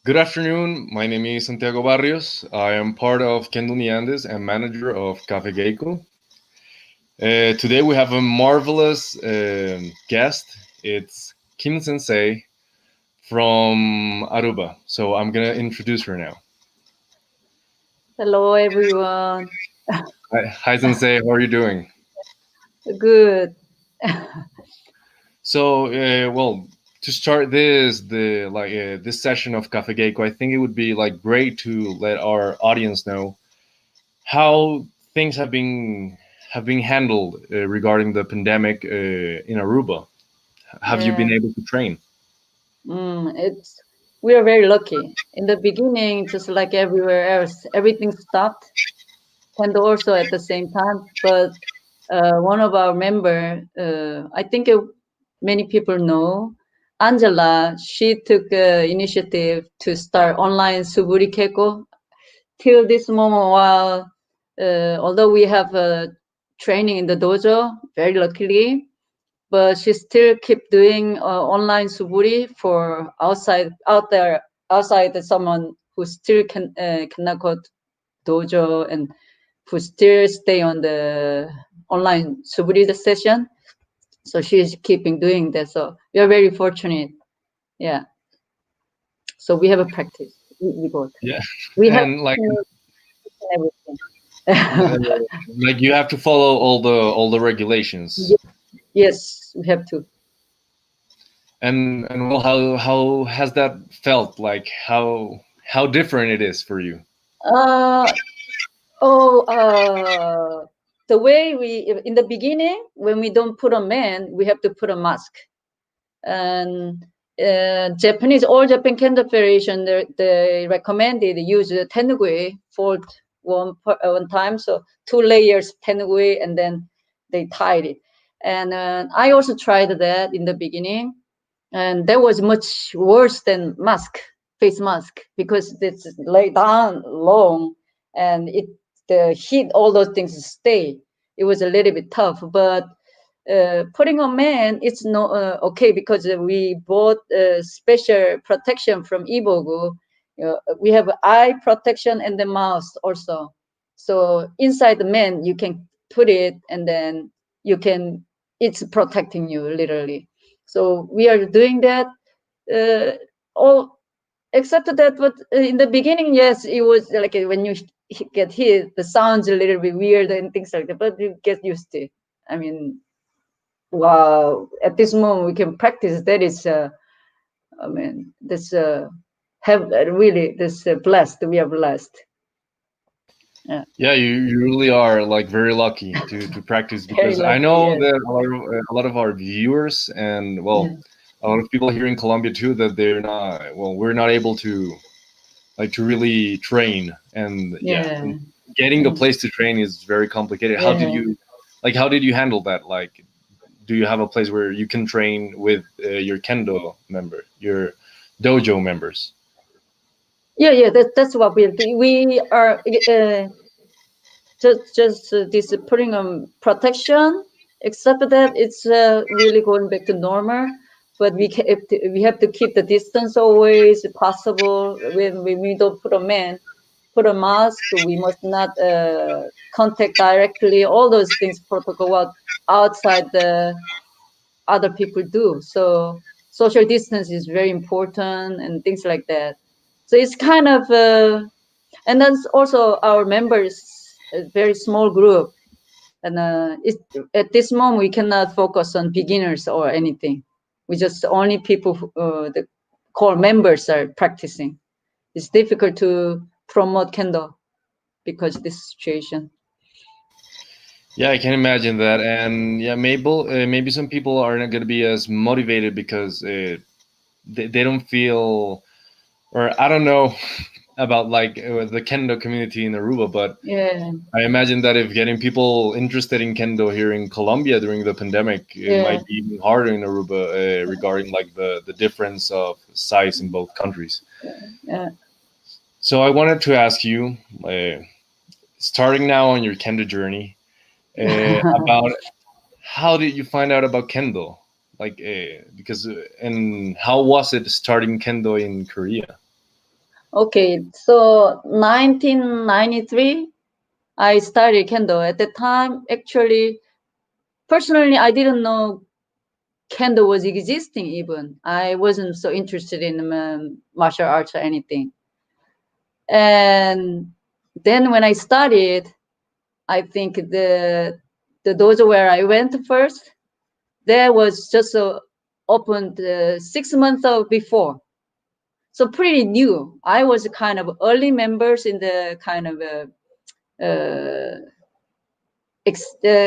Good afternoon. My name is Santiago Barrios. I am part of Kendo Andes and manager of Café Geiko. Today we have a marvelous guest. It's Kim Sensei from Aruba. So I'm gonna introduce her now. Hello, everyone. Hi Sensei. How are you doing? Good. So to start this session of Café Geiko, I think it would be like great to let our audience know how things have been handled regarding the pandemic in Aruba. Have you been Yeah. able to train? It's we are very lucky. In the beginning, just like everywhere else, everything stopped, and also at the same time. But one of our member, I think many people know, Angela. She took initiative to start online suburi keiko. Till this moment, while although we have training in the dojo, very luckily, but she still keep doing online suburi for outside someone who still cannot go to dojo and who still stay on the online suburi session. So she's keeping doing that. So we are very fortunate. Yeah. So we have a practice. We got. Yeah, We have and like everything. like you have to follow all the regulations. Yes, we have to. And well, how has that felt? Like how different it is for you? Uh, Oh, the way in the beginning, when we don't put a man, we have to put a mask. And all Japan Kendo Federation, they recommended use tenugui fold one time, so 2 layers tenugui, and then they tied it. And I also tried that in the beginning, and that was much worse than face mask, because it's lay down long, and it the heat, all those things stay. It was a little bit tough, but putting on man, it's no okay, because we bought special protection from Ibogu. We have eye protection and the mouth also. So inside the man, you can put it, and then you can. It's protecting you literally. So we are doing that. All except that, but in the beginning, yes, it was like when you get hit, the sounds a little bit weird and things like that. But you get used to it. I mean, wow, at this moment we can practice. That is I mean, this have really this blessed. We are blessed. Yeah, Yeah, you really are like very lucky to practice very because I lucky. know Yes. that a lot of our viewers and Yeah. a lot of people here in Colombia too that we're not able to really train and yeah, Yeah. and getting the Yeah. place to train is very complicated. Yeah. How did you handle that? Like, do you have a place where you can train with your kendo your dojo members? Yeah. Yeah. That's what we do. We are just this putting on protection, except that it's really going back to normal. But we have to keep the distance always possible. When we don't put a mask, we must not contact directly. All those things protocol what outside the other people do. So social distance is very important and things like that. So it's kind of and then also our members, a very small group, and at this moment we cannot focus on beginners or anything. We just only people the core members are practicing. It's difficult to promote kendo because of this situation. Yeah, I can imagine that, and yeah, maybe some people are not going to be as motivated because they don't feel, or I don't know about like the kendo community in Aruba, but Yeah, I imagine that if getting people interested in kendo here in Colombia during the pandemic, it yeah, might be even harder in Aruba regarding like the difference of size in both countries. yeah. So I wanted to ask you, starting now on your kendo journey, about how did you find out about kendo? Like, because and how was it starting kendo in Korea? Okay, so 1993, I started kendo. At the time, actually, personally, I didn't know kendo was existing even. I wasn't so interested in martial arts or anything. And then when I started, I think the dojo where I went first, there was just opened 6 months before. So pretty new. I was kind of early members in the kind of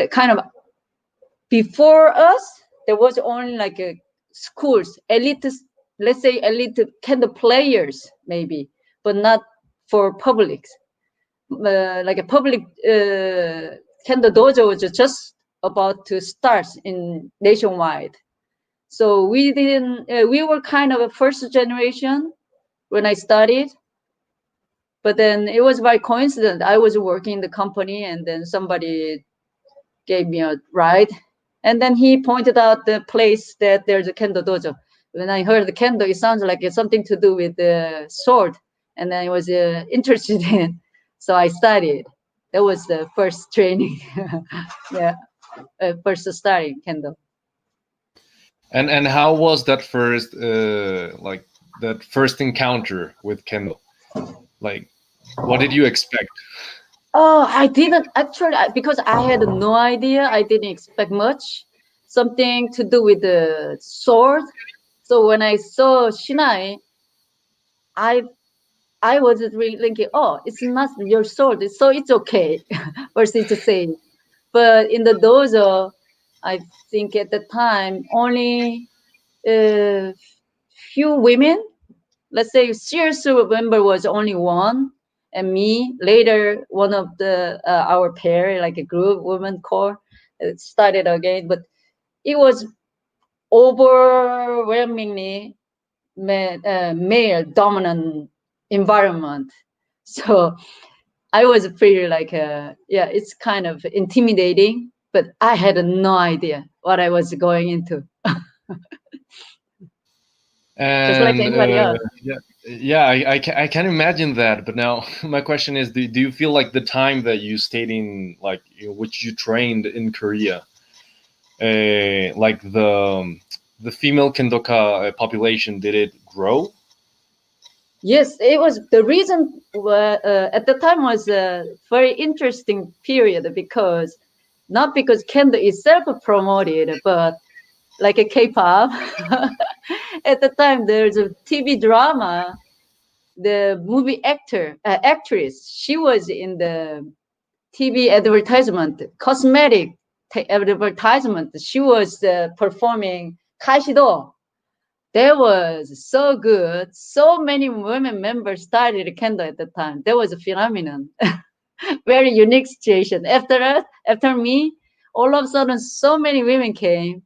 kind of before us. There was only like schools, elite, let's say elite kind of players maybe, but not for public. Like a public kendo dojo was just about to start in nationwide. So we didn't. We were kind of a first generation when I started, but then it was by coincidence. I was working in the company, and then somebody gave me a ride, and then he pointed out the place that there's a kendo dojo. When I heard the kendo, it sounds like it's something to do with the sword, and I was interested in, so I studied. That was the first training, yeah, first starting kendo. And how was that first like that first encounter with kendo? Like, what did you expect? Oh, I didn't actually because I had no idea. I didn't expect much. Something to do with the sword. So when I saw Shinai, I I was really thinking, oh, it's not your sword, so it's okay for she to say. But in the dojo, I think at the time only a few women. Let's say serious member was only one, and me. Later, one of the our pair, like a group, women core, started again. But it was overwhelmingly male dominant environment. So I was pretty like, yeah, it's kind of intimidating, but I had no idea what I was going into, just like And anybody else. yeah, yeah, I can imagine that. But now my question is, do you feel like the time that you stayed in, like which you trained in Korea, like the female kendoka population, did it grow? Yes, it was the reason at the time was a very interesting period because not because kendo itself promoted, but like a K-pop. At the time, there's a TV drama. The movie actress, she was in the TV advertisement, cosmetic advertisement. She was performing Kashido. That was so good. So many women members started kendo at the time. That was a phenomenon. Very unique situation. After me, all of a sudden, so many women came.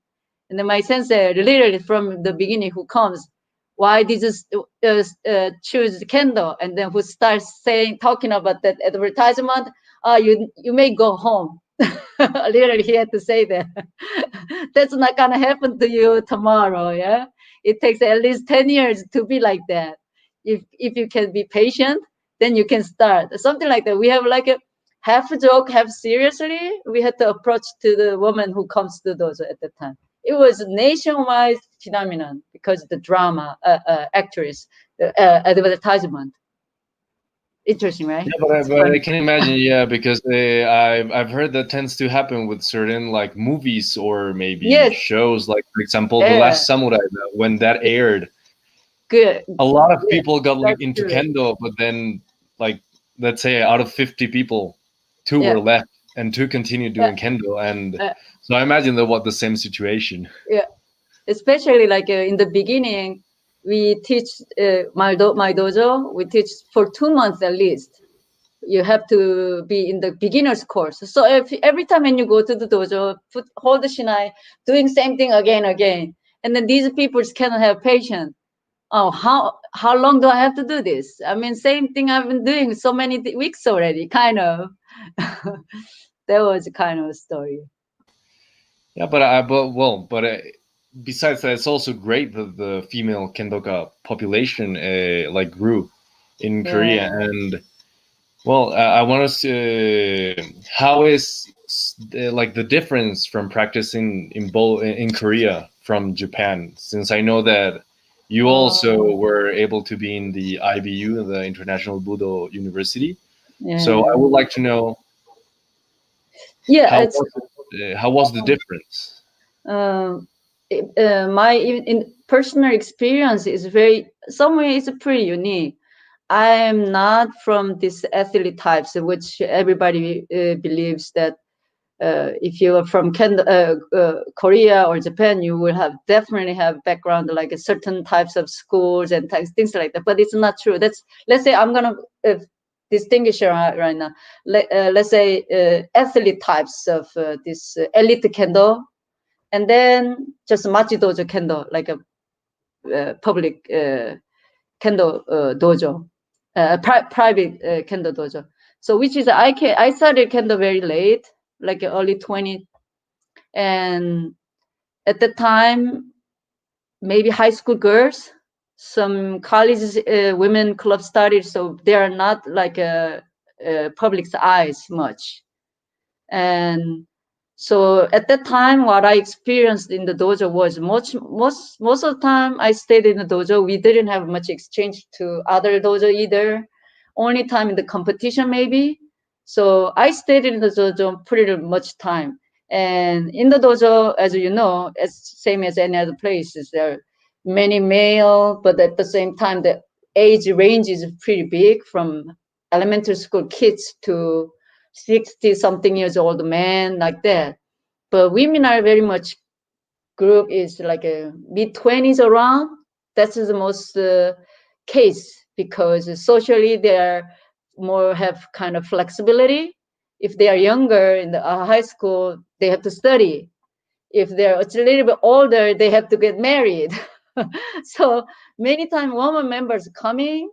And then my sensei, literally from the beginning, who comes, why did you choose kendo? And then who starts talking about that advertisement? You may go home. Literally, he had to say that. That's not gonna happen to you tomorrow. Yeah, it takes at least 10 years to be like that. If you can be patient, then you can start something like that. We have like a half joke, half seriously. We had to approach to the woman who comes to those at the time. It was a nationwide phenomenon because the drama actress, advertisement. Interesting, right? Yeah, It's but I fun. can imagine, yeah, because I've heard that tends to happen with certain like movies or maybe Yes, shows. Like for example, The yeah, Last Samurai. When that aired, good. a lot of Yeah, people got like that's into true. kendo, but then like let's say out of 50 people, two Yeah, were left and two continued yeah, doing kendo. And uh, so I imagine that was the same situation. yeah. Especially like in the beginning, we teach my dojo. We teach for 2 months at least. You have to be in the beginner's course. So if every time when you go to the dojo, hold the shinai, doing same thing again, and then these people cannot have patience. Oh, how long do I have to do this? I mean, same thing I've been doing so many weeks already. Kind of. That was kind of a story. Yeah, but I but well, but besides that, it's also great that the female kendoka population like grew. in Yeah. Korea. And well, I want us to how is like the difference from practicing in both in Korea from Japan, since I know that you also Oh, were able to be in the IBU, the International Budo University. So I yeah. would like to know Yeah, how it's was how was the difference? um, my in personal experience is very some way it's pretty unique. I am not from this athlete types, which everybody believes that if you are from Korea or Japan, you will have definitely have background like a certain types of schools and things like that. But it's not true. That's let's say I'm gonna distinguish right now. Let's say athlete types of this elite kendo, and then just machi dojo kendo, like a public kendo dojo, private kendo dojo. So which is I started kendo very late, like early 20, and at the time maybe high school girls, some colleges women club started, so they are not like public's eyes much. And so at that time what I experienced in the dojo was most of the time I stayed in the dojo. We didn't have much exchange to other dojo either, only time in the competition maybe. So I stayed in the dojo pretty much time. And in the dojo, as you know, as same as any other places, there are many male, but at the same time the age range is pretty big, from elementary school kids to 60 something years old man, like that. But women are very much group is like a mid 20s around. That's the most case, because socially they are more have kind of flexibility. If they are younger in the high school, they have to study. If they're a little bit older, they have to get married. So many times women members coming,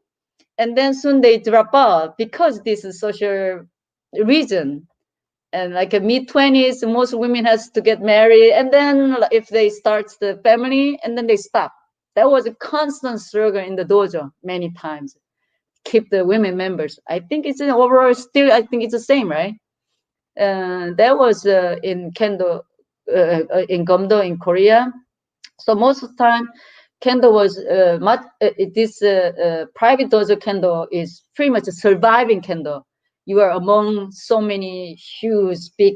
and then soon they drop out because this is social reason. And like a mid 20s, most women has to get married, and then if they start the family, and then they stop. That was a constant struggle in the dojo many times. Keep the women members. I think it's an overall still. I think it's the same, right? That was in kendo, in gomdo in Korea. So most of the time, kendo was much. This private dojo kendo is pretty much a surviving kendo. You are among so many huge, big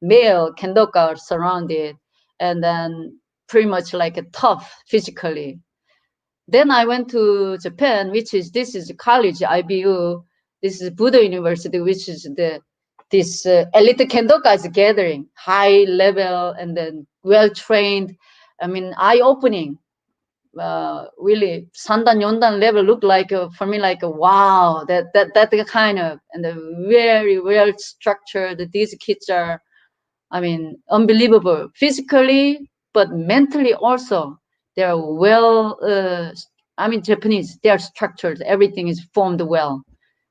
male kendoka surrounded, and then pretty much like a tough physically. Then I went to Japan, which is this is college IBU. This is Buddha University, which is the this elite kendokas gathering, high level and then well trained. I mean, eye opening. Really, sandan yondan level looked like for me like a wow. That kind of, and the very well structured. These kids are, I mean, unbelievable physically, but mentally also. They are well, I mean, Japanese, they are structured, everything is formed well.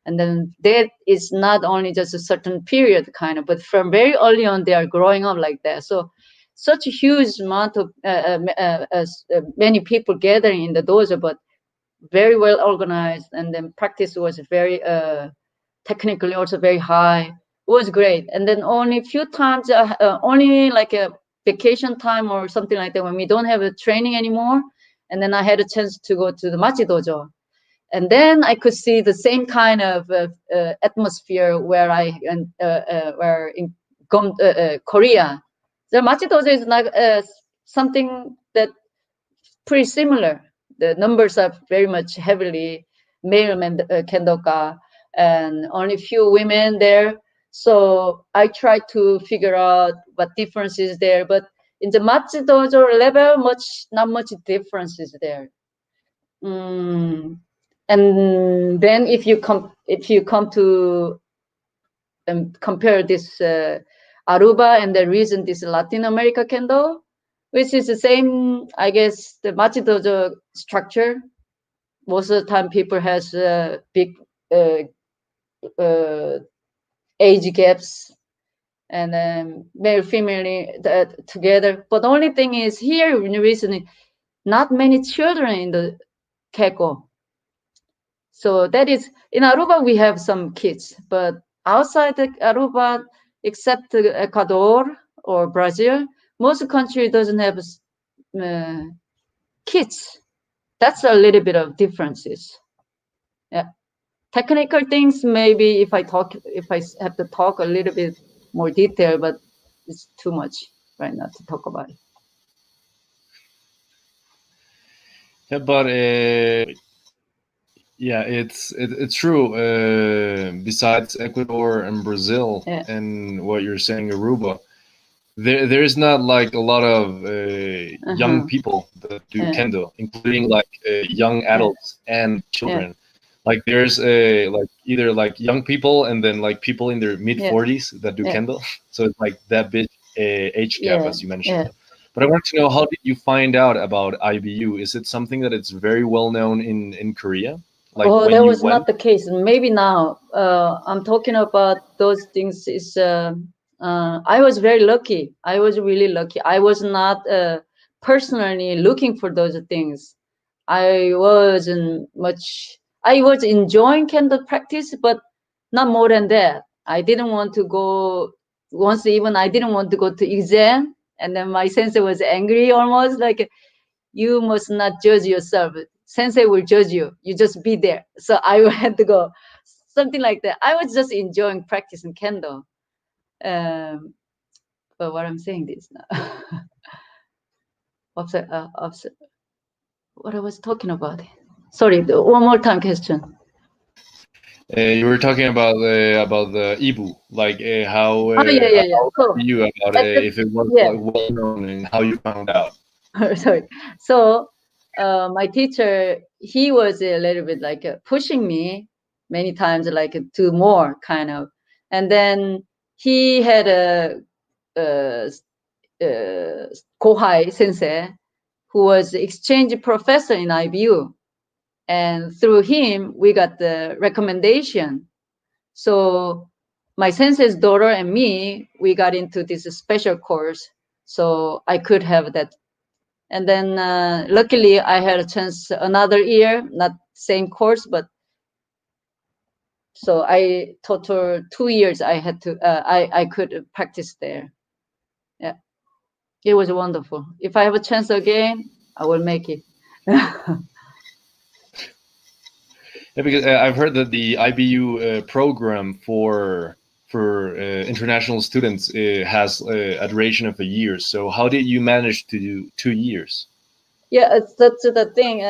And then that is not only just a certain period kind of, but from very early on, they are growing up like that. So, such a huge amount of many people gathering in the dojo, but very well organized. And then practice was very technically also very high. It was great. And then only a few times, only like a vacation time or something like that, when we don't have a training anymore. And then I had a chance to go to the Machi Dojo. And then I could see the same kind of atmosphere where where in Korea. The Machi Dojo is like something that pretty similar. The numbers are very much heavily male kendoka, and only few women there. So I tried to figure out what difference is there. But in the Machi Dojo level, not much difference is there. Mm. And then if you come to compare this Aruba, and the reason this Latin America kendo, which is the same, I guess, the Machi Dojo structure. Most of the time, people has big uh, uh, age gaps, and male female together. But the only thing is here in recently, not many children in the Keiko. So that is, in Aruba, we have some kids, but outside the Aruba, except Ecuador or Brazil, most country doesn't have kids. That's a little bit of differences. Yeah. Technical things, maybe if I have to talk a little bit more detail, but it's too much right now to talk about it. Yeah, but yeah, it's true. Besides Ecuador and Brazil, Yeah. and what you're saying, Aruba, there's not like a lot of young people that do Yeah. kendo, including like young adults and children. Like there's like either like young people and then like people in their mid 40s that do kendo. So it's like that big age gap, as you mentioned. But I want to know, how did you find out about IBU? Is it something that it's very well known in Korea? Like Oh, when that you was went? not the case. Maybe now. I'm talking about those things. I was very lucky. I was really lucky. I was not personally looking for those things. I wasn't much. I was enjoying candle practice, but not more than that. I didn't want to go. Once even I didn't want to go to exam, and then my sensei was angry, almost like, you must not judge yourself. Sensei will judge you. You just be there. So I had to go, something like that. I was just enjoying practicing kendo. But what I'm saying is now, what I was talking about. Sorry, one more time question. You were talking about the Ibu, like how Oh yeah. how So you about if it was yeah. like well known and how you found out. Sorry. So my teacher, he was a little bit like pushing me many times, like to more kind of, and then he had a Kohai sensei who was exchange professor in IBU, and through him we got the recommendation. So my sensei's daughter and me, we got into this special course, so I could have that. And then luckily I had a chance another year, not same course, but so I total 2 years I had to I could practice there. Yeah, it was wonderful. If I have a chance again, I will make it. Yeah, because I've heard that the IBU program for international students has a duration of a year. So how did you manage to do 2 years? Yeah, that's the thing.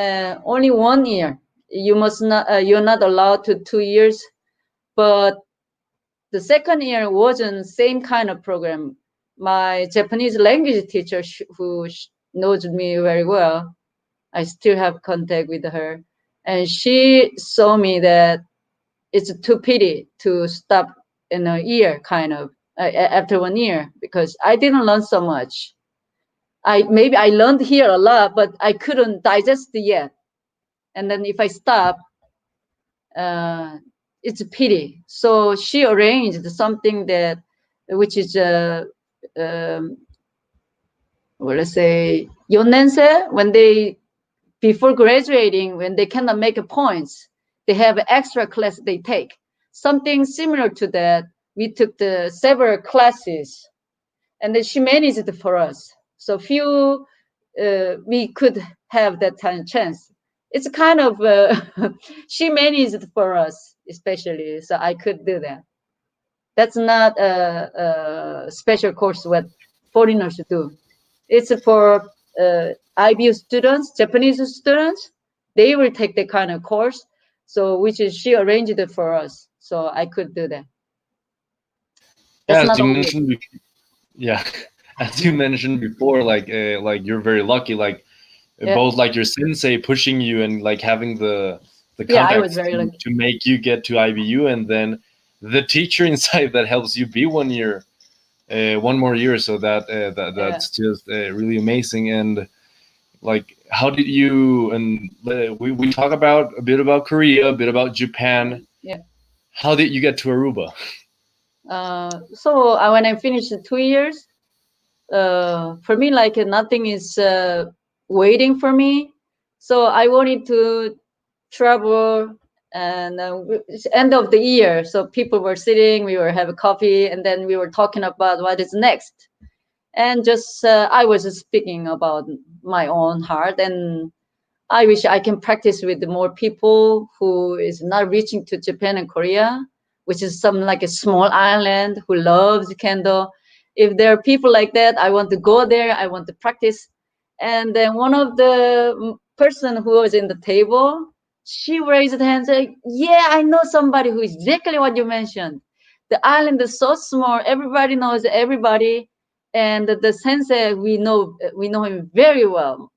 Only 1 year. You must not. You're not allowed to 2 years. But the second year wasn't same kind of program. My Japanese language teacher, who knows me very well, I still have contact with her, and she saw me that it's too pity to stop in a year, kind of after 1 year, because I didn't learn so much. I learned here a lot, but I couldn't digest it yet. And then if I stop, it's a pity. So she arranged something that, which is um, well, let's say yonnense, when they before graduating, when they cannot make points, they have an extra class they take. Something similar to that. We took the several classes, and then she managed it for us. So few we could have that chance. It's kind of she managed it for us, especially, so I could do that. That's not a special course what foreigners do. It's for IBU students, Japanese students. They will take the kind of course. So which is she arranged it for us, so I could do that. Yeah, That's as not you only. mentioned, yeah, as you mentioned before, like you're very lucky, like Yeah. both like your sensei pushing you and like having the Yeah, I was contacts very lucky. to make you get to IBU, and then the teacher inside that helps you be 1 year, 1 more year. So Yeah. that's just really amazing. And like, how did you, and we talk about a bit about Korea, a bit about Japan. Yeah. How did you get to Aruba? So when I finished the 2 years, for me, like nothing is waiting for me. So I wanted to travel And it's end of the year, so people were sitting, we were having coffee, and then we were talking about what is next. And just I was speaking about my own heart, and I wish I can practice with more people who is not reaching to Japan and Korea, which is some like a small island who loves Kendo. If there are people like that, I want to go there. I want to practice. And then one of the person who was in the table, she raised her hand and said, "Yeah, I know somebody who is exactly what you mentioned. The island is so small. Everybody knows everybody, and the sensei we know him very well."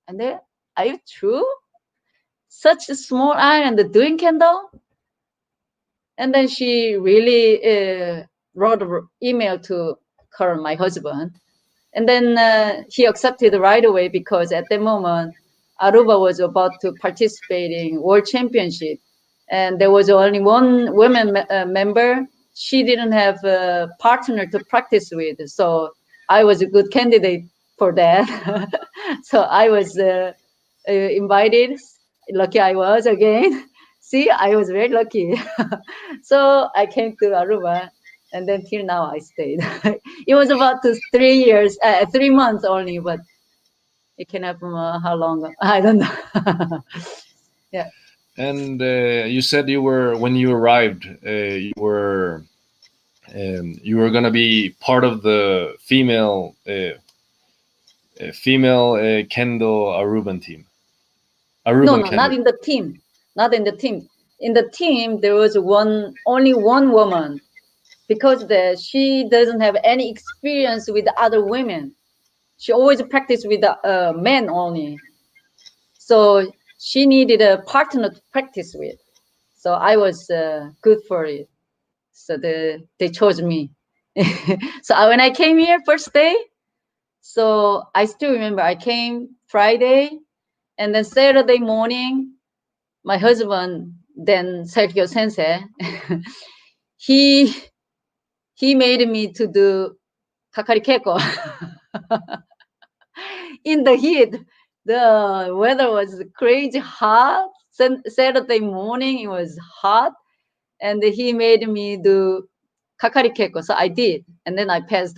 And they, "Are you true? Such a small island doing candle?" And then she really wrote an email to Carl, my husband. And then he accepted right away because at the moment, Aruba was about to participate in World Championship. And there was only one woman member. She didn't have a partner to practice with. So I was a good candidate for that. So I was invited. Lucky I was again. See, I was very lucky. So I came to Aruba, and then till now I stayed. It was about 3 years, 3 months only, but it can happen how long? I don't know. Yeah. And you said you were when you arrived, you were gonna be part of the female kendo Aruban team. No, Aruban no, not kendo. in the team. Not in the team. In the team, there was only one woman because she doesn't have any experience with other women. She always practiced with men only. So she needed a partner to practice with. So I was good for it. So they chose me. So when I came here first day, so I still remember I came Friday, and then Saturday morning, my husband, then Sergio Sensei, he he made me to do kakari keko in the heat. The weather was crazy hot. Saturday morning it was hot, and he made me do kakari keko. So I did, and then I passed.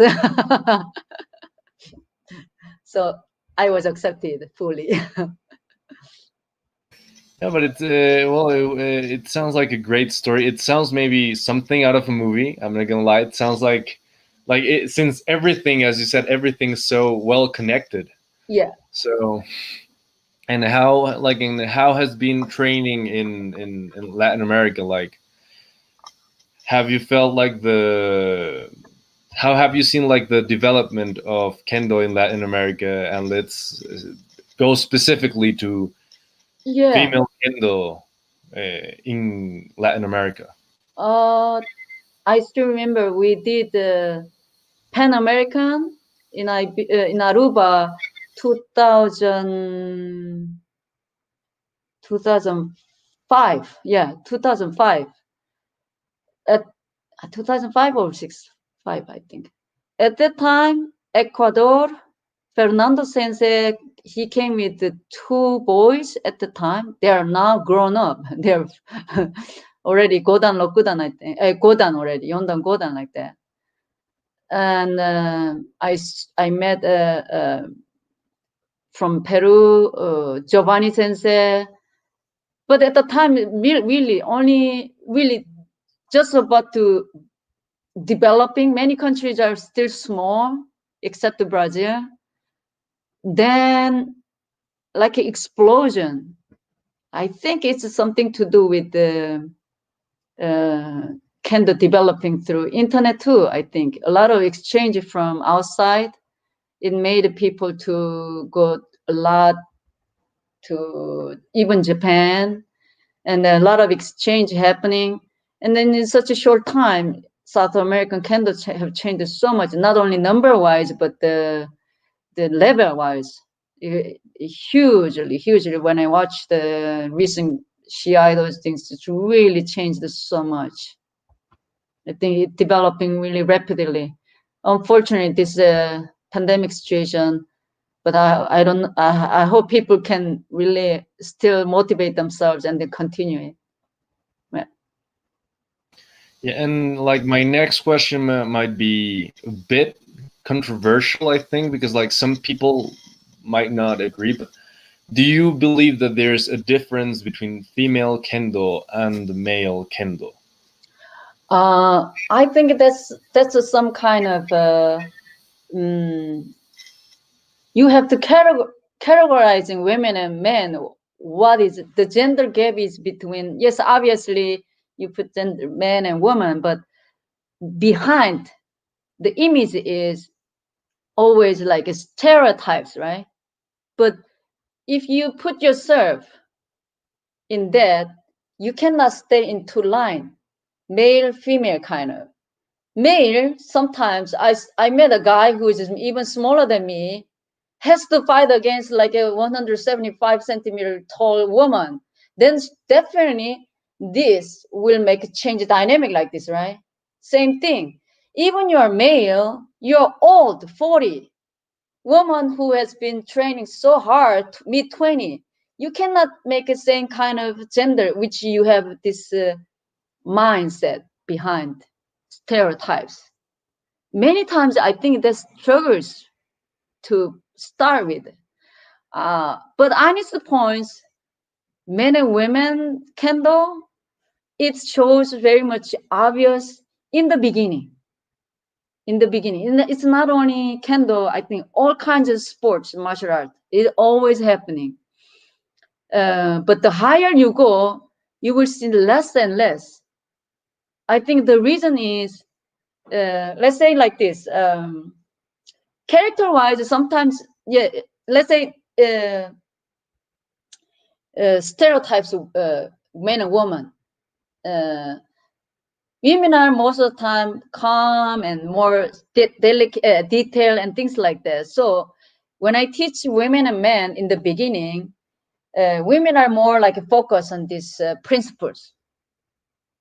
So I was accepted fully. Yeah, but it's it sounds like a great story. It sounds maybe something out of a movie. I'm not gonna lie. It sounds like it, since everything, as you said, everything's so well connected. Yeah. So and how how has been training in Latin America? Like, have you felt like the how have you seen like the development of kendo in Latin America? And let's go specifically to Yeah. female kendo in Latin America. Uh, I still remember we did Pan American in Aruba 2000, 2005. Yeah, 2005. At 2005 or 6, 5, I think. At that time, Ecuador, Fernando Sensei, he came with the two boys at the time. They are now grown up. They're already Godan, Rokudan, I think. Godan already, Yondan Godan like that. And I met from Peru, Giovanni Sensei. But at the time, really only really just about to developing. Many countries are still small, except Brazil. Then, like an explosion. I think it's something to do with the kind of developing through internet too. I think a lot of exchange from outside. It made people to go a lot to even Japan, and a lot of exchange happening. And then in such a short time, South American candles have changed so much, not only number wise, but the level wise. Hugely. When I watch the recent CI, those things, it's really changed so much. I think it's developing really rapidly. Unfortunately, this pandemic situation, but I don't. I hope people can really still motivate themselves and then continue it. Yeah, and like my next question might be a bit controversial, I think, because like some people might not agree. But do you believe that there's a difference between female kendo and male kendo? I think some kind of you have to categorizing women and men. What is the gender gap is between? Yes, obviously you put gender, man and woman, but behind the image is always like stereotypes, right? But if you put yourself in that, you cannot stay in two line, male, female kind of. Male, sometimes I met a guy who is even smaller than me, has to fight against like a 175 centimeter tall woman. Then definitely this will make a change dynamic like this, right? Same thing. Even you're male, you're old, 40, woman who has been training so hard, mid 20, you cannot make the same kind of gender, which you have this mindset behind stereotypes. Many times I think that struggles to start with. But honest points, men and women kendo, it shows very much obvious in the beginning. In the beginning, it's not only kendo. I think all kinds of sports, martial art, it's always happening. But the higher you go, you will see less and less. I think the reason is, let's say like this. Character-wise, sometimes, yeah, let's say stereotypes of men and women. Uh, Women are most of the time calm and more delicate, detailed and things like that. So when I teach women and men in the beginning, women are more like focused on these principles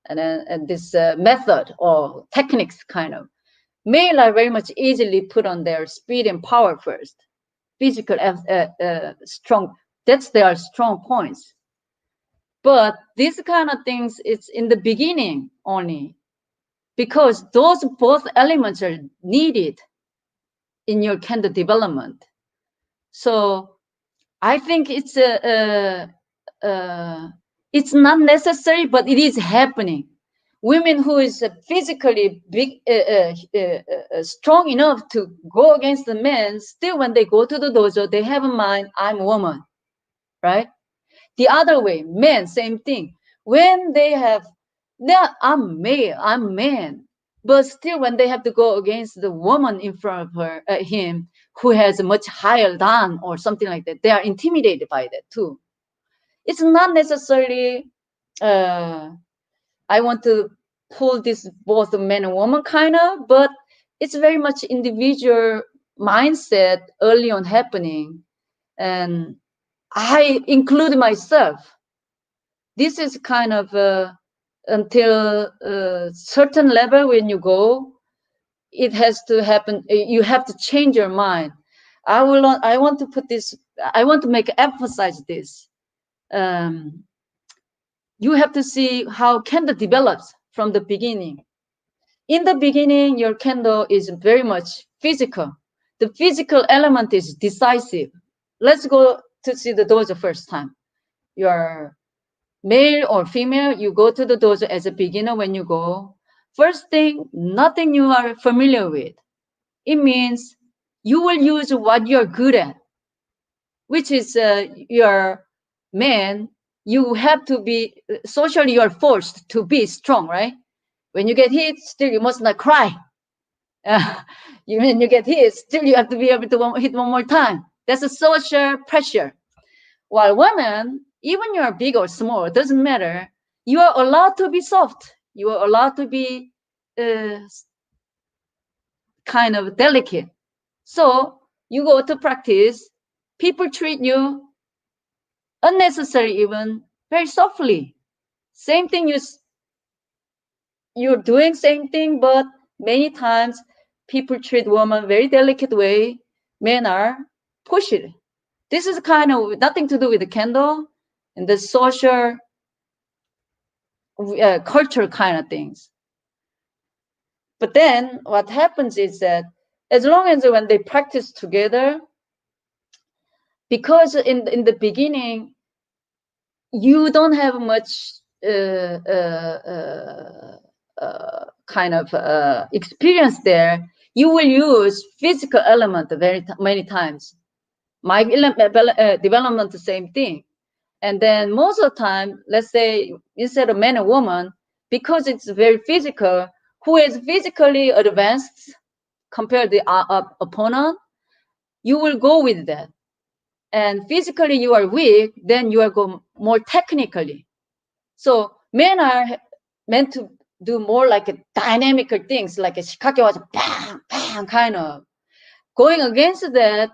and this method or techniques kind of. Male are very much easily put on their speed and power first, physical strong. That's their strong points. But these kind of things, it's in the beginning only, because those both elements are needed in your kendo development. So I think it's not necessary, but it is happening. Women who is physically big, strong enough to go against the men, still when they go to the dojo, they have in mind, I'm a woman, right? The other way, men, same thing. When they have, I'm male, I'm man, but still when they have to go against the woman in front of him who has a much higher dan or something like that, they are intimidated by that too. It's not necessarily, uh, I want to pull this both man and woman kind of, but it's very much individual mindset early on happening. And I include myself. This is kind of until a certain level when you go, it has to happen. You have to change your mind. I want to put this. I want to make emphasize this. Um, you have to see how kendo develops from the beginning. In the beginning, your kendo is very much physical. The physical element is decisive. Let's go to see the dojo first time. You're male or female, you go to the dojo as a beginner when you go. First thing, nothing you are familiar with. It means you will use what you're good at, which is your man. You have to be socially, you're forced to be strong, right? When you get hit, still you must not cry. Uh, when you get hit, still you have to be able to hit one more time. That's a social pressure. While women, even you're big or small, it doesn't matter. You are allowed to be soft. You are allowed to be uh, kind of delicate. So you go to practice, people treat you unnecessary, even very softly. Same thing you're doing same thing, but many times people treat women very delicate way. Men are pushed. This is kind of nothing to do with the kendo and the social culture kind of things. But then what happens is that as long as when they practice together, because in the beginning, you don't have much kind of experience there, you will use physical element very many times. My development, the same thing. And then most of the time, let's say instead of man and woman, because it's very physical, who is physically advanced compared to the opponent, you will go with that. And physically you are weak, then you are go more technically. So men are meant to do more like a dynamical things, like a shikake was bang, bang, kind of. Going against that,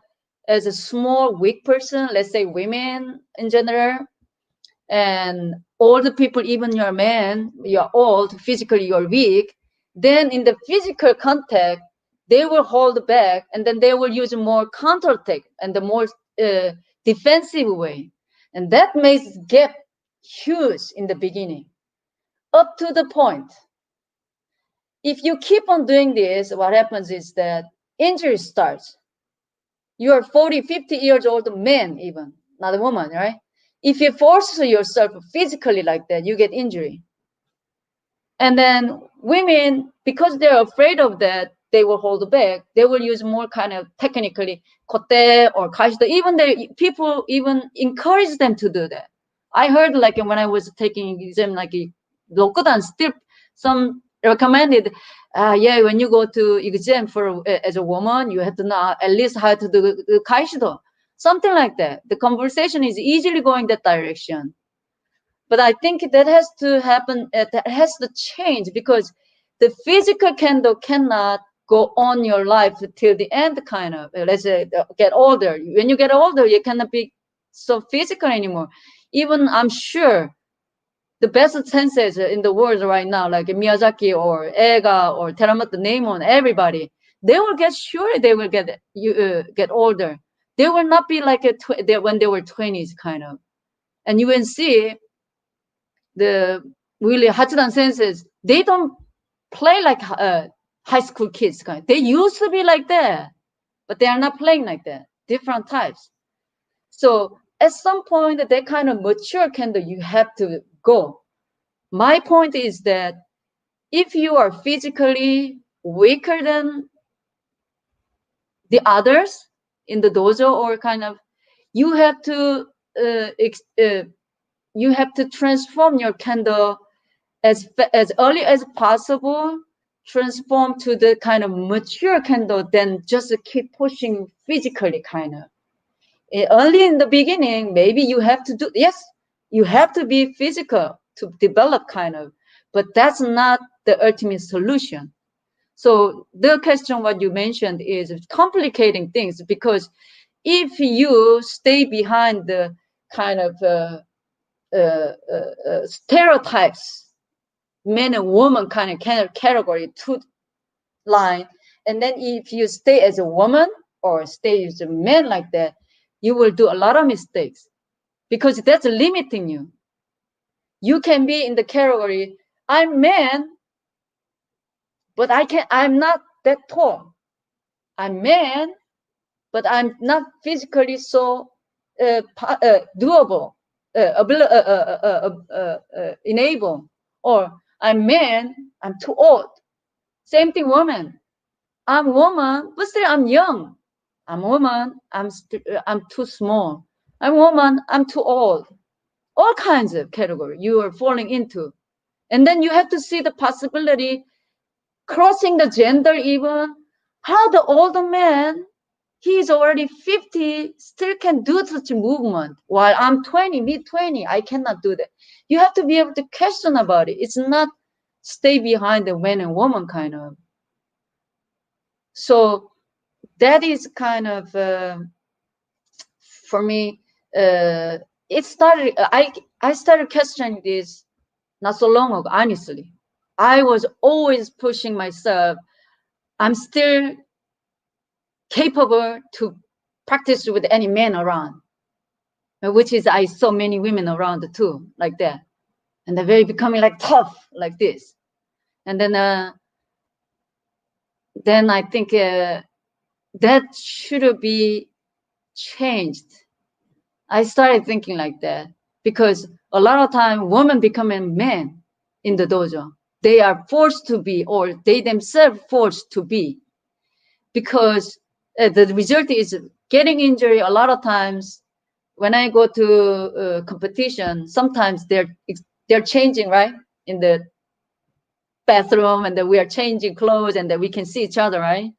as a small, weak person, let's say women in general, and old people, even you're a man, you're old, physically you're weak, then in the physical contact, they will hold back, and then they will use more counterattack and the more defensive way. And that makes gap huge in the beginning, up to the point. If you keep on doing this, what happens is that injury starts. You're 40, 50 years old man, even, not a woman, right? If you force yourself physically like that, you get injury. And then women, because they're afraid of that, they will hold back. They will use more kind of technically kote or kashito. Even the people even encourage them to do that. I heard like when I was taking exam, like Rokudan still some recommended, yeah, when you go to exam for as a woman, you have to know at least how to do the kashito, something like that. The conversation is easily going that direction. But I think that has to happen, that has to change, because the physical kendo cannot go on your life till the end, kind of. Let's say get older. When you get older, you cannot be so physical anymore. Even I'm sure the best senseis in the world right now, like Miyazaki or Ega or Teramoto, name on everybody, they will get sure they will get older. They will not be like when they were 20s, kind of. And you will see the really Hachidan senses, they don't play like high school kids. They used to be like that, but they are not playing like that. Different types. So at some point, that kind of mature kendo, you have to go. My point is that if you are physically weaker than the others in the dojo, or kind of, you have to transform your kendo as early as possible, transform to the kind of mature kendo, then just keep pushing physically, kind of. Early in the beginning, maybe you have to do, yes, you have to be physical to develop, kind of, but that's not the ultimate solution. So the question what you mentioned is complicating things, because if you stay behind the kind of stereotypes, man and woman kind of category, two line, and then if you stay as a woman or stay as a man like that, you will do a lot of mistakes, because that's limiting you. You can be in the category, I'm man, but I'm not that tall. I'm man, but I'm not physically so doable, enable. Or I'm man, I'm too old. Same thing, woman. I'm woman, but still I'm young. I'm woman, I'm too small. I'm woman, I'm too old. All kinds of category you are falling into. And then you have to see the possibility crossing the gender even. How the older man, he's already 50, still can do such a movement, while I'm 20, mid 20, I cannot do that. You have to be able to question about it. It's not stay behind the man and woman, kind of. So that is kind of for me. It started. I started questioning this not so long ago. Honestly, I was always pushing myself. I'm still capable to practice with any man around, which is I saw many women around too, like that, and they're very becoming like tough like this, and then then I think that should be changed. I started thinking like that because a lot of time women becoming men in the dojo. They are forced to be, or they themselves forced to be, because the result is getting injury. A lot of times when I go to competition, sometimes they're changing, right, in the bathroom, and then we are changing clothes, and then we can see each other, right?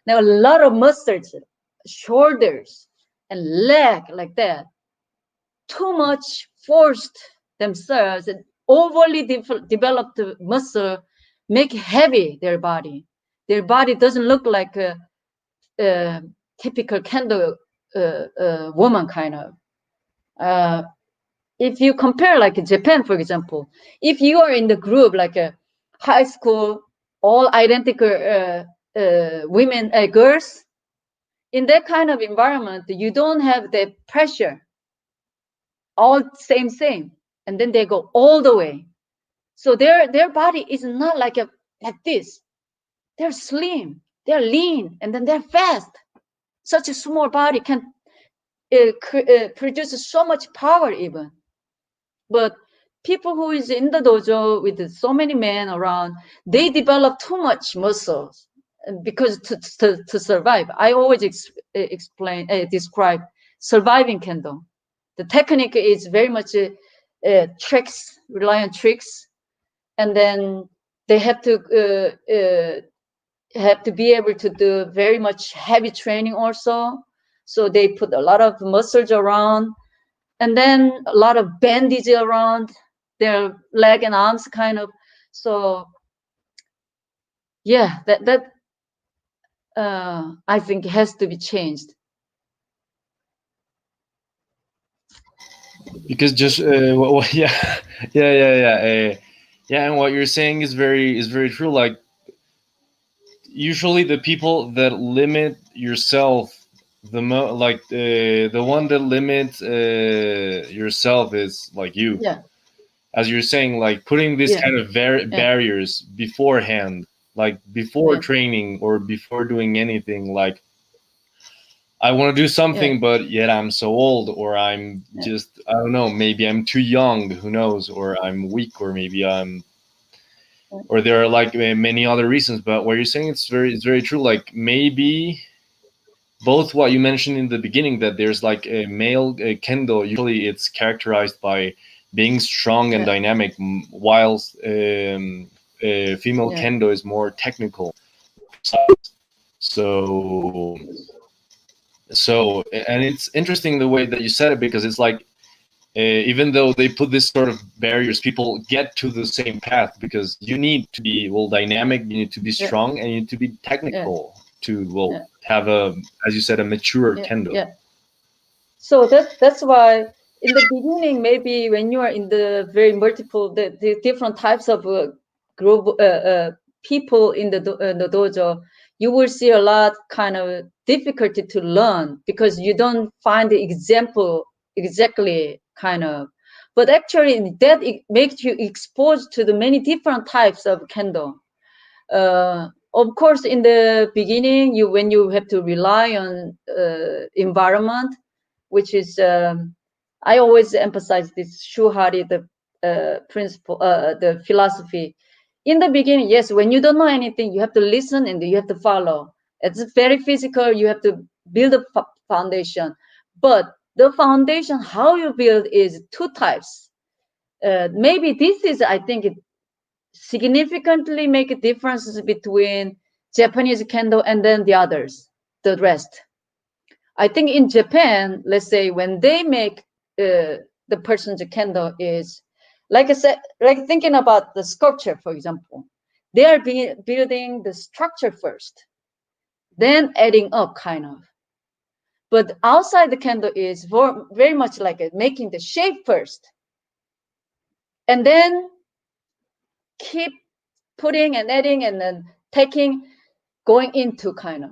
Now a lot of muscles, shoulders and leg like that, too much forced themselves, and overly developed muscle make heavy their body. Their body doesn't look like a typical kendo woman kind of. If you compare like Japan, for example, if you are in the group like a high school, all identical women, girls, in that kind of environment, you don't have the pressure, all same, and then they go all the way. So their body is not like this. They're slim, they're lean, and then they're fast. Such a small body can produce so much power even. But people who is in the dojo with so many men around, they develop too much muscles because to survive. I always describe surviving kendo. The technique is very much tricks, rely on tricks, and then they have to be able to do very much heavy training also. So they put a lot of muscles around, and then a lot of bandage around their leg and arms, kind of. So yeah, that I think has to be changed. Because just yeah, yeah, and what you're saying is very true. Like usually the people that limit yourself like the one that limits yourself is like you, Yeah, as you're saying, like putting these yeah, kind of yeah, barriers beforehand, like before yeah, training or before doing anything. Like I want to do yeah, something, but yet I'm so old, or I'm yeah, just, I don't know, maybe I'm too young, who knows, or I'm weak, or maybe I'm, or there are like many other reasons. But what you're saying, it's very true. Like maybe both what you mentioned in the beginning, that there's like a male kendo, usually it's characterized by being strong and yeah, dynamic, whilst female yeah, kendo is more technical, precise. So and it's interesting the way that you said it, because it's like even though they put this sort of barriers, people get to the same path, because you need to be, well, dynamic, you need to be yeah, strong, and you need to be yeah, technical to, well, yeah, have a, as you said, a mature yeah, kendo. yeah. So that's why in the beginning, maybe when you are in the very multiple, the different types of group people in the dojo, you will see a lot kind of difficulty to learn because you don't find the example exactly kind of. But actually, that it makes you exposed to the many different types of kendo. Of course, in the beginning, when you have to rely on environment, which is I always emphasize this shuhari, the principle, the philosophy. In the beginning, yes, when you don't know anything, you have to listen and you have to follow. It's very physical. You have to build a foundation, but the foundation how you build is two types. Maybe this is, I think, it significantly make a difference between Japanese kendo and then the others, the rest. I think in Japan, let's say when they make the person's kendo is, like I said, like thinking about the sculpture, for example, they are building the structure first, then adding up kind of. But outside the kendo is very much like making the shape first, and then keep putting and adding and then taking, going into kind of.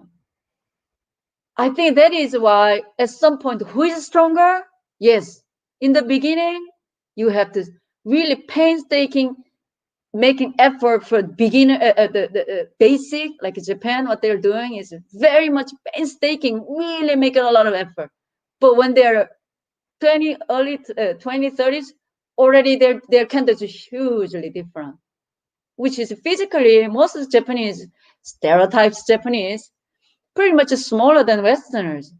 I think that is why at some point, who is stronger? Yes, in the beginning, you have to really painstaking making effort for beginner, the basic, like Japan, what they're doing is very much painstaking, really making a lot of effort. But when they're early 20, 30s, already their candidates are hugely different, which is physically, most of the Japanese, stereotypes Japanese, pretty much smaller than Westerners,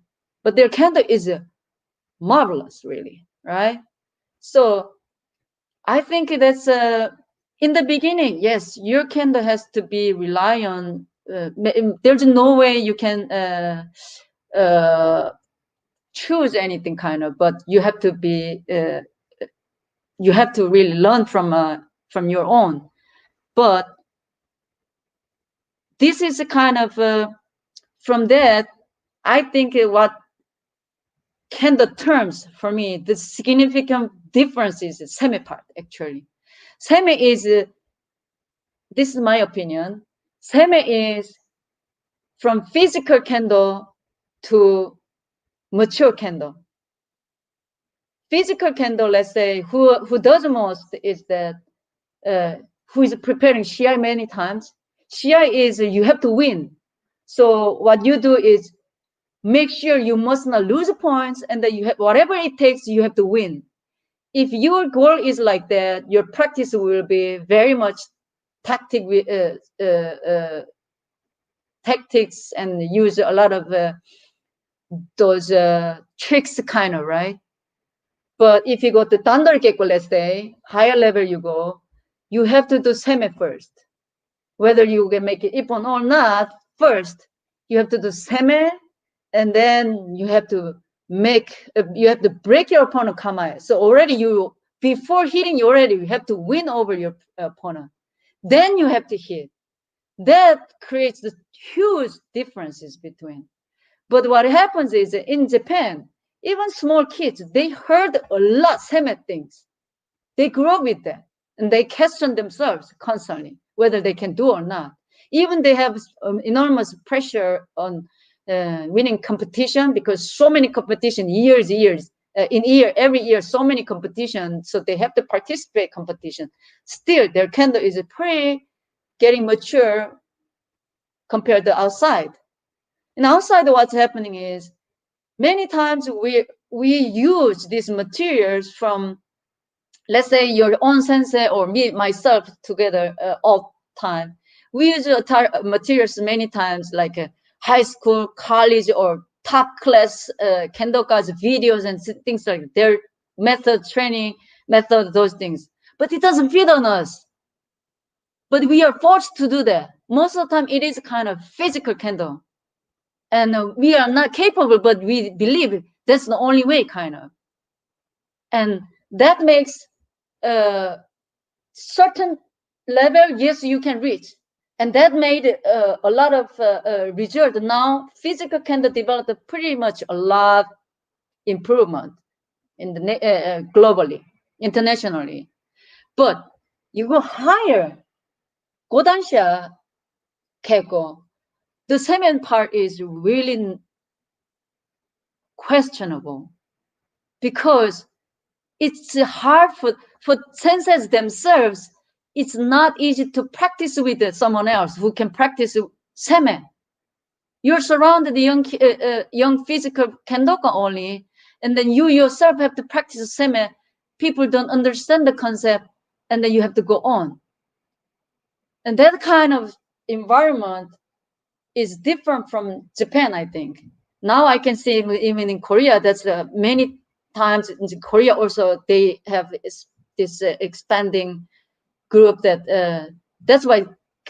but their candidate is marvelous, really, right? So I think that's in the beginning, yes, your candle has to be rely on. There's no way you can choose anything kind of, but you have to be. You have to really learn from your own. But this is a kind of from that. I think what candle terms for me, the significant difference is semi part actually. Semi is this is my opinion. Semi is from physical candle to mature candle. Physical candle, let's say, who does the most is that who is preparing Shiai many times. Shiai is you have to win. So what you do is make sure you must not lose points, and that you have whatever it takes, you have to win. If your goal is like that, your practice will be very much tactic tactics and use a lot of those tricks kind of, right? But if you go to Thunder Geiko, let's say, higher level you go, you have to do semi first. Whether you can make it ippon or not, first, you have to do semi, and then you have to break your opponent kamae. So already before hitting, you have to win over your opponent. Then you have to hit. That creates the huge differences between. But what happens is in Japan, even small kids, they heard a lot semi things. They grew up with that, and they question themselves constantly whether they can do or not. Even they have enormous pressure on winning competition, because so many competition every year, so many competition, so they have to participate competition. Still, their candle is pretty getting mature compared to outside. And outside, what's happening is many times we use these materials from, let's say, your own sensei or me myself together all time. We use materials many times, like high school, college, or top class Kendoka's videos and things like their method, training method, those things. But it doesn't fit on us. But we are forced to do that. Most of the time, it is kind of physical Kendo. And we are not capable, but we believe that's the only way, kind of. And that makes a certain level, yes, you can reach. And that made a lot of result. Now, physical Kendo developed pretty much a lot improvement in the globally, internationally. But you go higher, Godansha Keiko, the second part is really questionable, because it's hard for senseis themselves. It's not easy to practice with someone else who can practice seme. You're surrounded young physical kendoka only, and then you yourself have to practice seme. People don't understand the concept, and then you have to go on. And that kind of environment is different from Japan, I think. Now I can see even in Korea, that's many times in Korea also, they have this expanding group that's why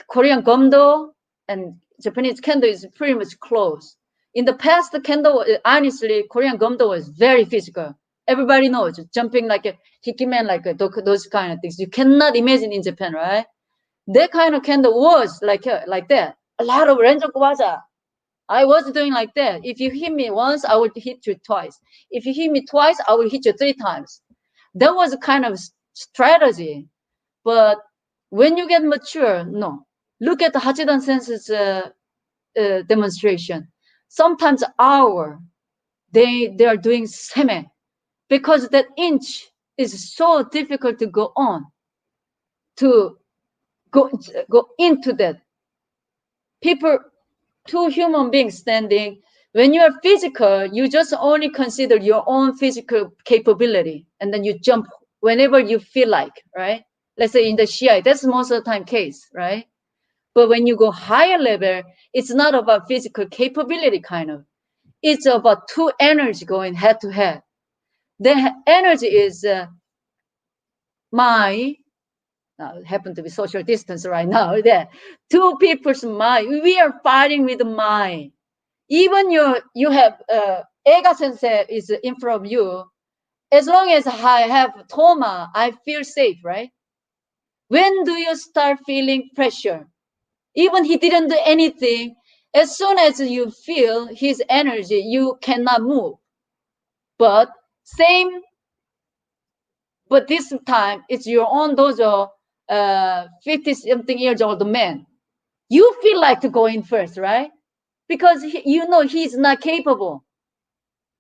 Korean Gomdo and Japanese Kendo is pretty much close. In the past, the Kendo, honestly, Korean Gomdo was very physical. Everybody knows, jumping like a hikimen, like those kind of things. You cannot imagine in Japan, right? That kind of Kendo was like that. A lot of range of waza. I was doing like that. If you hit me once, I would hit you twice. If you hit me twice, I will hit you 3 times. That was a kind of strategy. But when you get mature, no. Look at the Hachidan Sensei's demonstration. Sometimes hour, they are doing seme, because that inch is so difficult to go on, to go into that. People, two human beings standing. When you are physical, you just only consider your own physical capability, and then you jump whenever you feel like, right? Let's say in the Shia, that's most of the time case, right? But when you go higher level, it's not about physical capability, kind of. It's about two energy going head to head. The energy is my, now it happened to be social distance right now. There, two people's mind. We are fighting with the mind. Even you have Ega Sensei is in front of you. As long as I have Toma, I feel safe, right? When do you start feeling pressure? Even he didn't do anything. As soon as you feel his energy, you cannot move. But same, but this time it's your own dojo, 50-something years old man. You feel like to go in first, right? Because you know he's not capable.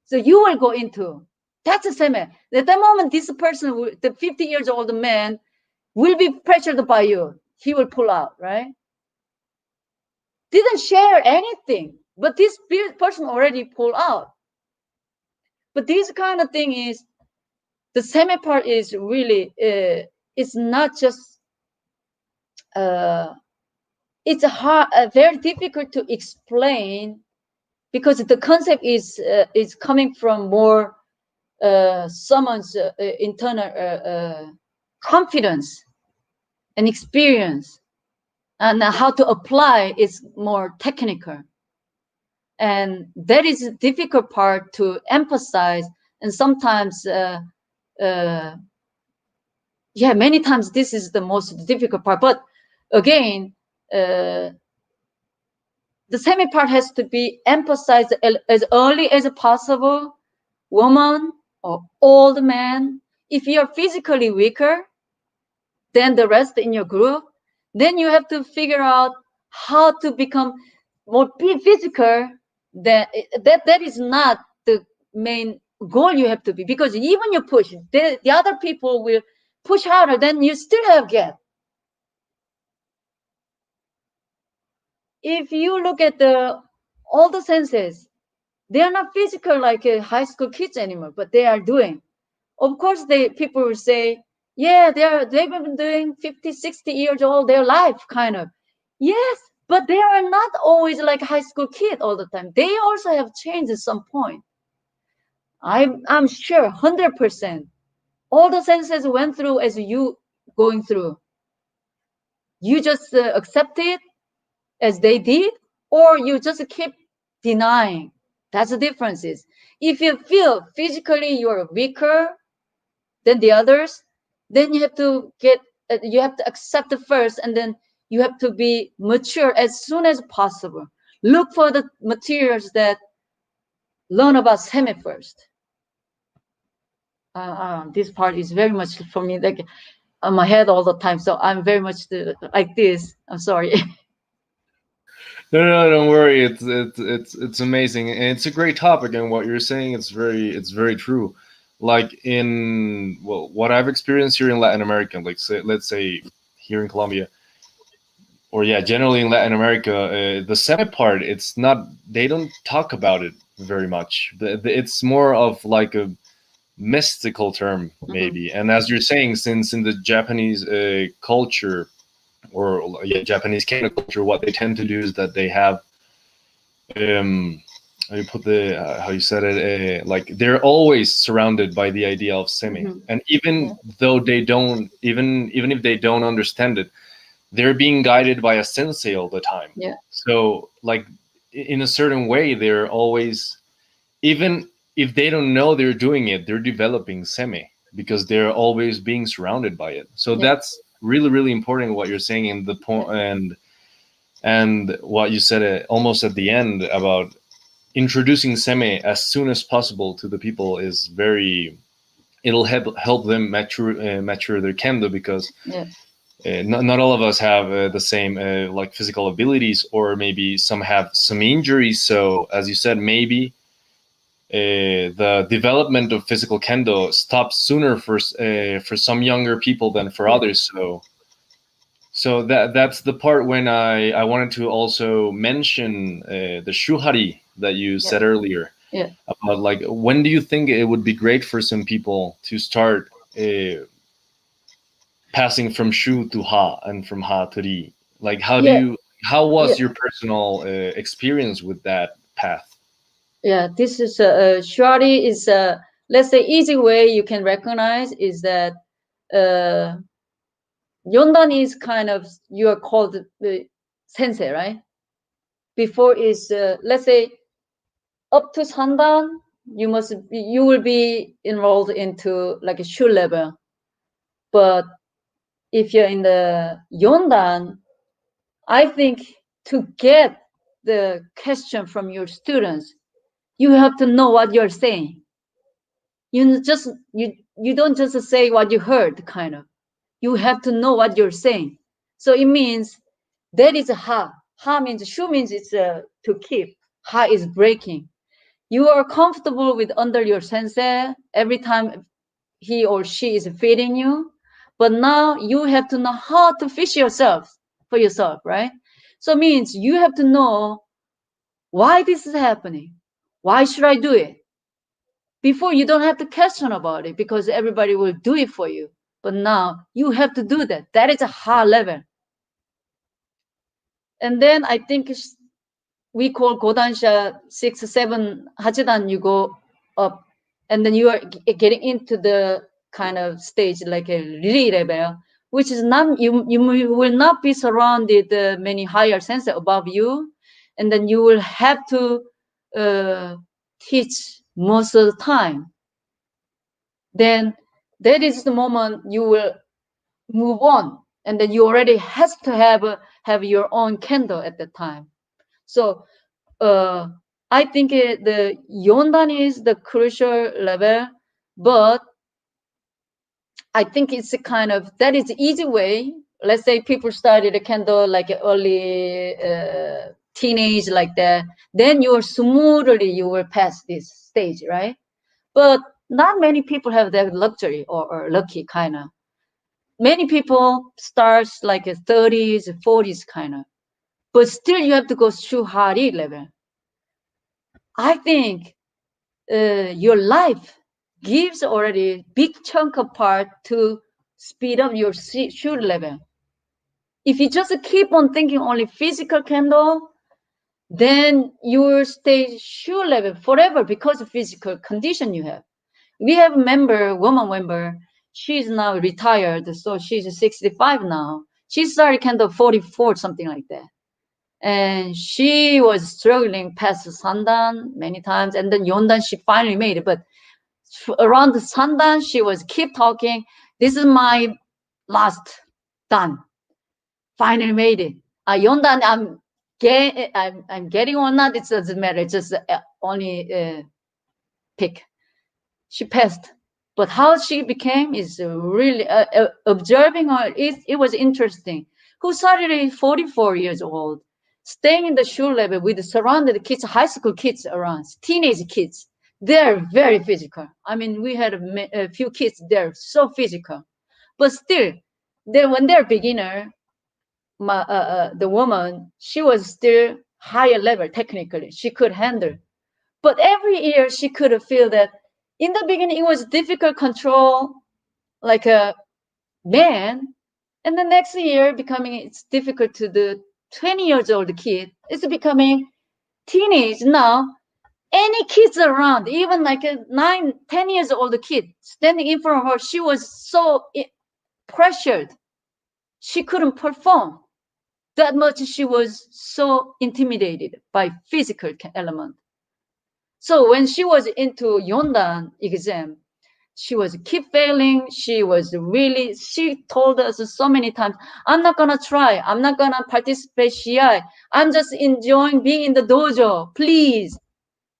So you will go into. That's the same. At that moment, this person, the 50 years old man, will be pressured by you. He will pull out, right? Didn't share anything, but this person already pulled out. But this kind of thing is, the semi part is really, it's not just, it's hard, very difficult to explain, because the concept is coming from more someone's internal confidence and experience, and how to apply is more technical, and that is a difficult part to emphasize. And sometimes many times this is the most difficult part. But again, the semi part has to be emphasized as early as possible. Woman or old man, if you're physically weaker than the rest in your group, then you have to figure out how to become more physical. That is not the main goal you have to be, because even you push, the other people will push harder, then you still have gap. If you look at all the senses, they are not physical like high school kids anymore, but they are doing. Of course, people will say, yeah, they've been doing 50, 60 years old, their life, kind of. Yes, but they are not always like high school kid all the time. They also have changed at some point. I'm sure 100%. All the senses went through as you going through. You just accept it as they did, or you just keep denying. That's the difference. Is if you feel physically you're weaker than the others, then you have to accept it first, and then you have to be mature as soon as possible. Look for the materials that learn about semi first. This part is very much for me like on my head all the time, so I'm very much like this. I'm sorry. No, don't worry. It's amazing, and it's a great topic. And what you're saying, it's very true. Like in, well, what I've experienced here in Latin America, like let's say here in Colombia, or yeah, generally in Latin America, the semi part, it's not. They don't talk about it very much. It's more of like a mystical term, maybe. And as you're saying, since in the Japanese culture, or yeah, Japanese kendo culture, what they tend to do is that they have how you put the how you said it, like they're always surrounded by the idea of semi, and even though they don't, even if they don't understand it, they're being guided by a sensei all the time. Yeah. So like in a certain way, they're always, even if they don't know they're doing it, they're developing semi because they're always being surrounded by it. So that's really, really important what you're saying in the point, and what you said almost at the end about introducing semi as soon as possible to the people is very, it'll help them mature their kendo, because not all of us have the same like physical abilities, or maybe some have some injuries. So as you said, maybe the development of physical kendo stops sooner for some younger people than for others. So So that's the part when I wanted to also mention the shuhari that you Yeah. said earlier. Yeah. About like, when do you think it would be great for some people to start passing from shu to ha and from ha to ri? Like, Yeah. how Yeah. was your personal experience with that path? Yeah. This is Shwari is let's say easy way you can recognize is that uh, Yondan is kind of you are called the sensei, right? Before is let's say up to Sandan, you will be enrolled into like a shu level. But if you're in the Yondan, I think to get the question from your students, you have to know what you're saying. You don't just say what you heard, kind of. You have to know what you're saying. So it means that is a ha. Ha means shu means it's to keep. Ha is breaking. You are comfortable with under your sensei every time he or she is feeding you, but now you have to know how to fish yourself for yourself, right? So it means you have to know why this is happening. Why should I do it? Before you don't have to question about it because everybody will do it for you. But now you have to do that. That is a high level. And then I think we call Godansha 6, 7, Hachidan, you go up. And then you are getting into the kind of stage like a Lili level, which is not, you will not be surrounded many higher sensei above you. And then you will have to teach most of the time. Then that is the moment you will move on. And then you already has to have your own candle at the time. So uh, I think the Yondan is the crucial level, but I think it's a kind of that is the easy way. Let's say people started a candle like early teenage like that, then you will pass this stage, right? But not many people have that luxury or lucky kind of. Many people starts like a 30s, 40s kind of, but still you have to go through Hari level. I think your life gives already big chunk of part to speed up your shoot level. If you just keep on thinking only physical candle, then you will stay shoe level forever because of physical condition you have. We have a member, woman member, she's now retired, so she's 65 now. She started candle 44, something like that. And she was struggling past Sandan many times, and then Yondan she finally made it. But around the Sandan, she was keep talking. This is my last done. Finally made it. Yondan, I'm getting or not. It doesn't matter. It's just only pick. She passed. But how she became is really observing her. It was interesting. Who started at 44 years old, staying in the shoe level with surrounded kids, high school kids around, teenage kids. They're very physical. I mean, we had a few kids there, so physical. But still, when they're beginner, the woman, she was still higher level technically. She could handle. But every year she could feel that in the beginning it was difficult control like a man, and the next year becoming it's difficult to the 20 years old kid. It's becoming teenage now. Any kids around, even like a 9, 10 years old kid standing in front of her, she was so pressured. She couldn't perform that much. She was so intimidated by physical element. So when she was into Yondan exam, she was keep failing. She told us so many times, I'm not gonna try. I'm not gonna participate CI. I'm just enjoying being in the dojo, please.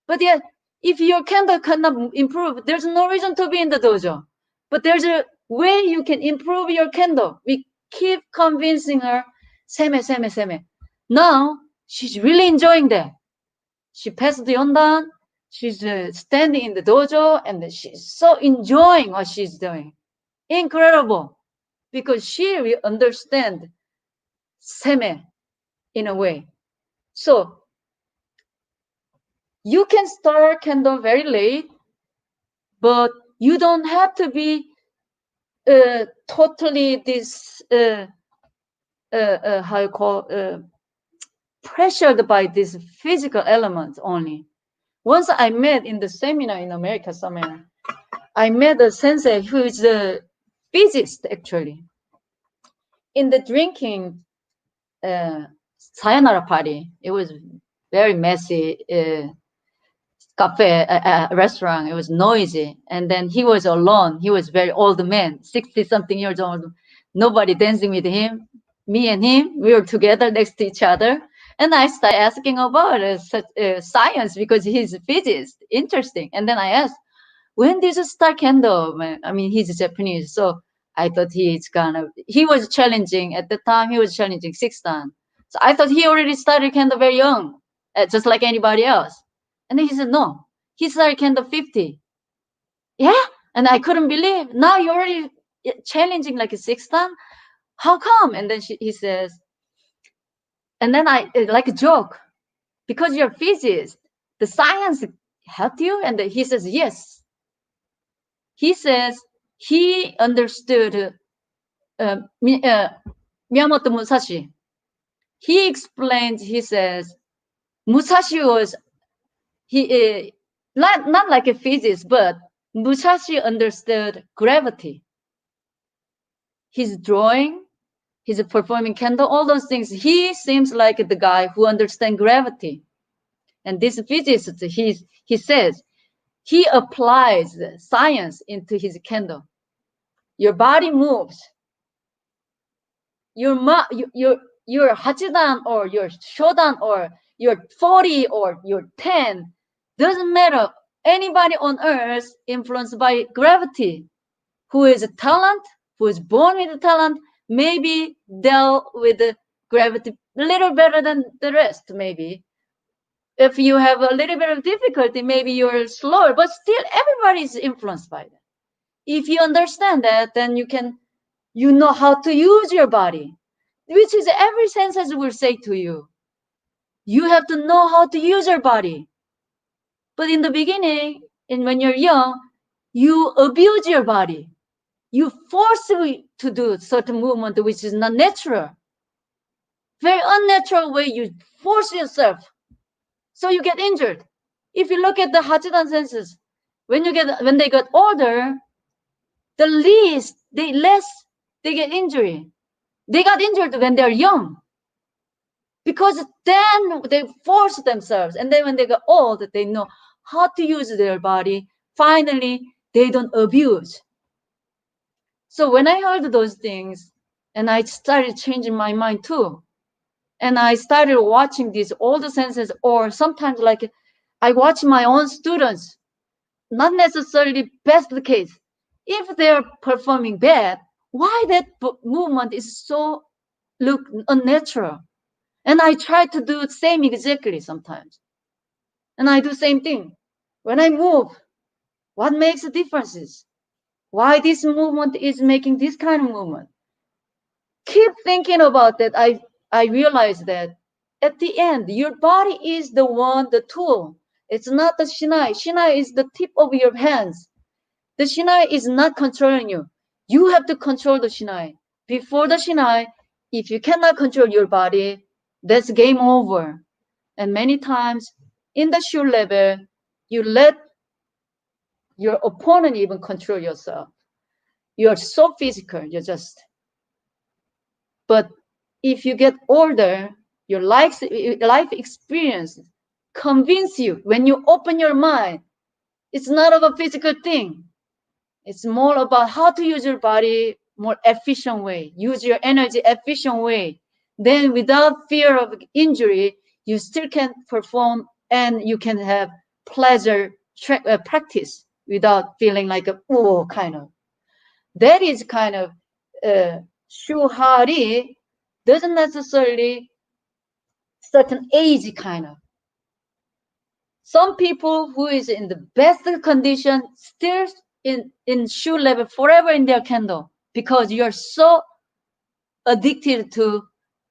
But yet, if your candle cannot improve, there's no reason to be in the dojo. But there's a way you can improve your candle. We keep convincing her, seme, seme, seme. Now, she's really enjoying that. She passed the Yondan. She's standing in the dojo and she's so enjoying what she's doing. Incredible. Because she understands seme in a way. So you can start candle very late, but you don't have to be totally this how you call pressured by these physical elements only. Once I met in the seminar in America somewhere, I met a sensei who is a physicist actually. In the drinking sayonara party, it was very messy cafe restaurant. It was noisy, and then he was alone. He was very old man, 60-something years old. Nobody dancing with him. Me and him, we were together next to each other, and I started asking about science because he's a physicist, interesting. And then I asked, when did you start kendo? I mean, he's Japanese, so I thought he was challenging at the time. He was challenging 6 dan, so I thought he already started kendo very young, just like anybody else. And then he said, no, he started kendo 50. Yeah, and I couldn't believe. Now you're already challenging like a 6 dan. How come? And then he says, and then I like a joke, because you're a physicist, the science helped you. And he says, yes. He says he understood Miyamoto Musashi. He explains, he says, Musashi was, not like a physicist, but Musashi understood gravity. His drawing, his performing kendo, all those things, he seems like the guy who understands gravity. And this physicist, he says, he applies science into his kendo. Your body moves. Your Hachidan or your Shodan or your 40 or your 10, doesn't matter. Anybody on earth influenced by gravity, who is a talent, who is born with a talent, maybe dealt with the gravity a little better than the rest, maybe. If you have a little bit of difficulty, maybe you're slower, but still everybody is influenced by that. If you understand that, then you know how to use your body, which is every sensei will say to you. You have to know how to use your body. But in the beginning, and when you're young, you abuse your body. You force it to do certain movement which is not natural. Very unnatural way you force yourself. So you get injured. If you look at the Hachidan senses, when they get older, the least they get injury. They got injured when they're young, because then they force themselves, and then when they get old, they know how to use their body. Finally, they don't abuse. So when I heard those things, and I started changing my mind too, and I started watching these older senses, or sometimes like I watch my own students, not necessarily best case. If they're performing bad, why that movement is so look unnatural? And I try to do the same exactly sometimes. And I do the same thing. When I move, what makes the differences? Why this movement is making this kind of movement? Keep thinking about that. I realize that at the end, your body is the tool. It's not the shinai. Shinai is the tip of your hands. The shinai is not controlling you. You have to control the shinai. Before the shinai, if you cannot control your body, that's game over. And many times in the shu level, you let your opponent even control yourself. You're so physical, you're just. But if you get older, your life experience convince you, when you open your mind, it's not of a physical thing. It's more about how to use your body more efficient way, use your energy efficient way. Then without fear of injury, you still can perform, and you can have pleasure practice without feeling like kind of. That is kind of shuhari, doesn't necessarily certain age kind of. Some people who is in the best condition still in shu level forever in their kendo, because you're so addicted to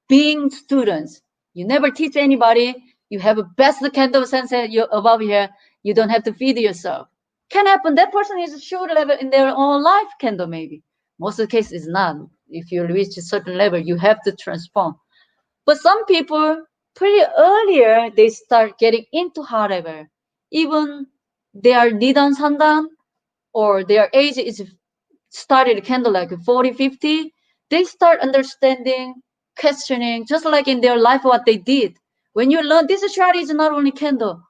being students. You never teach anybody. You have a best candle sensei you're above here. You don't have to feed yourself. Can happen. That person is sure level in their own life candle maybe. Most of the case is not. If you reach a certain level, you have to transform. But some people pretty earlier they start getting into high level. Even they are nidan sandan or their age is started kind of like 40, 50, they start understanding, questioning, just like in their life what they did. When you learn this strategy is not only candle,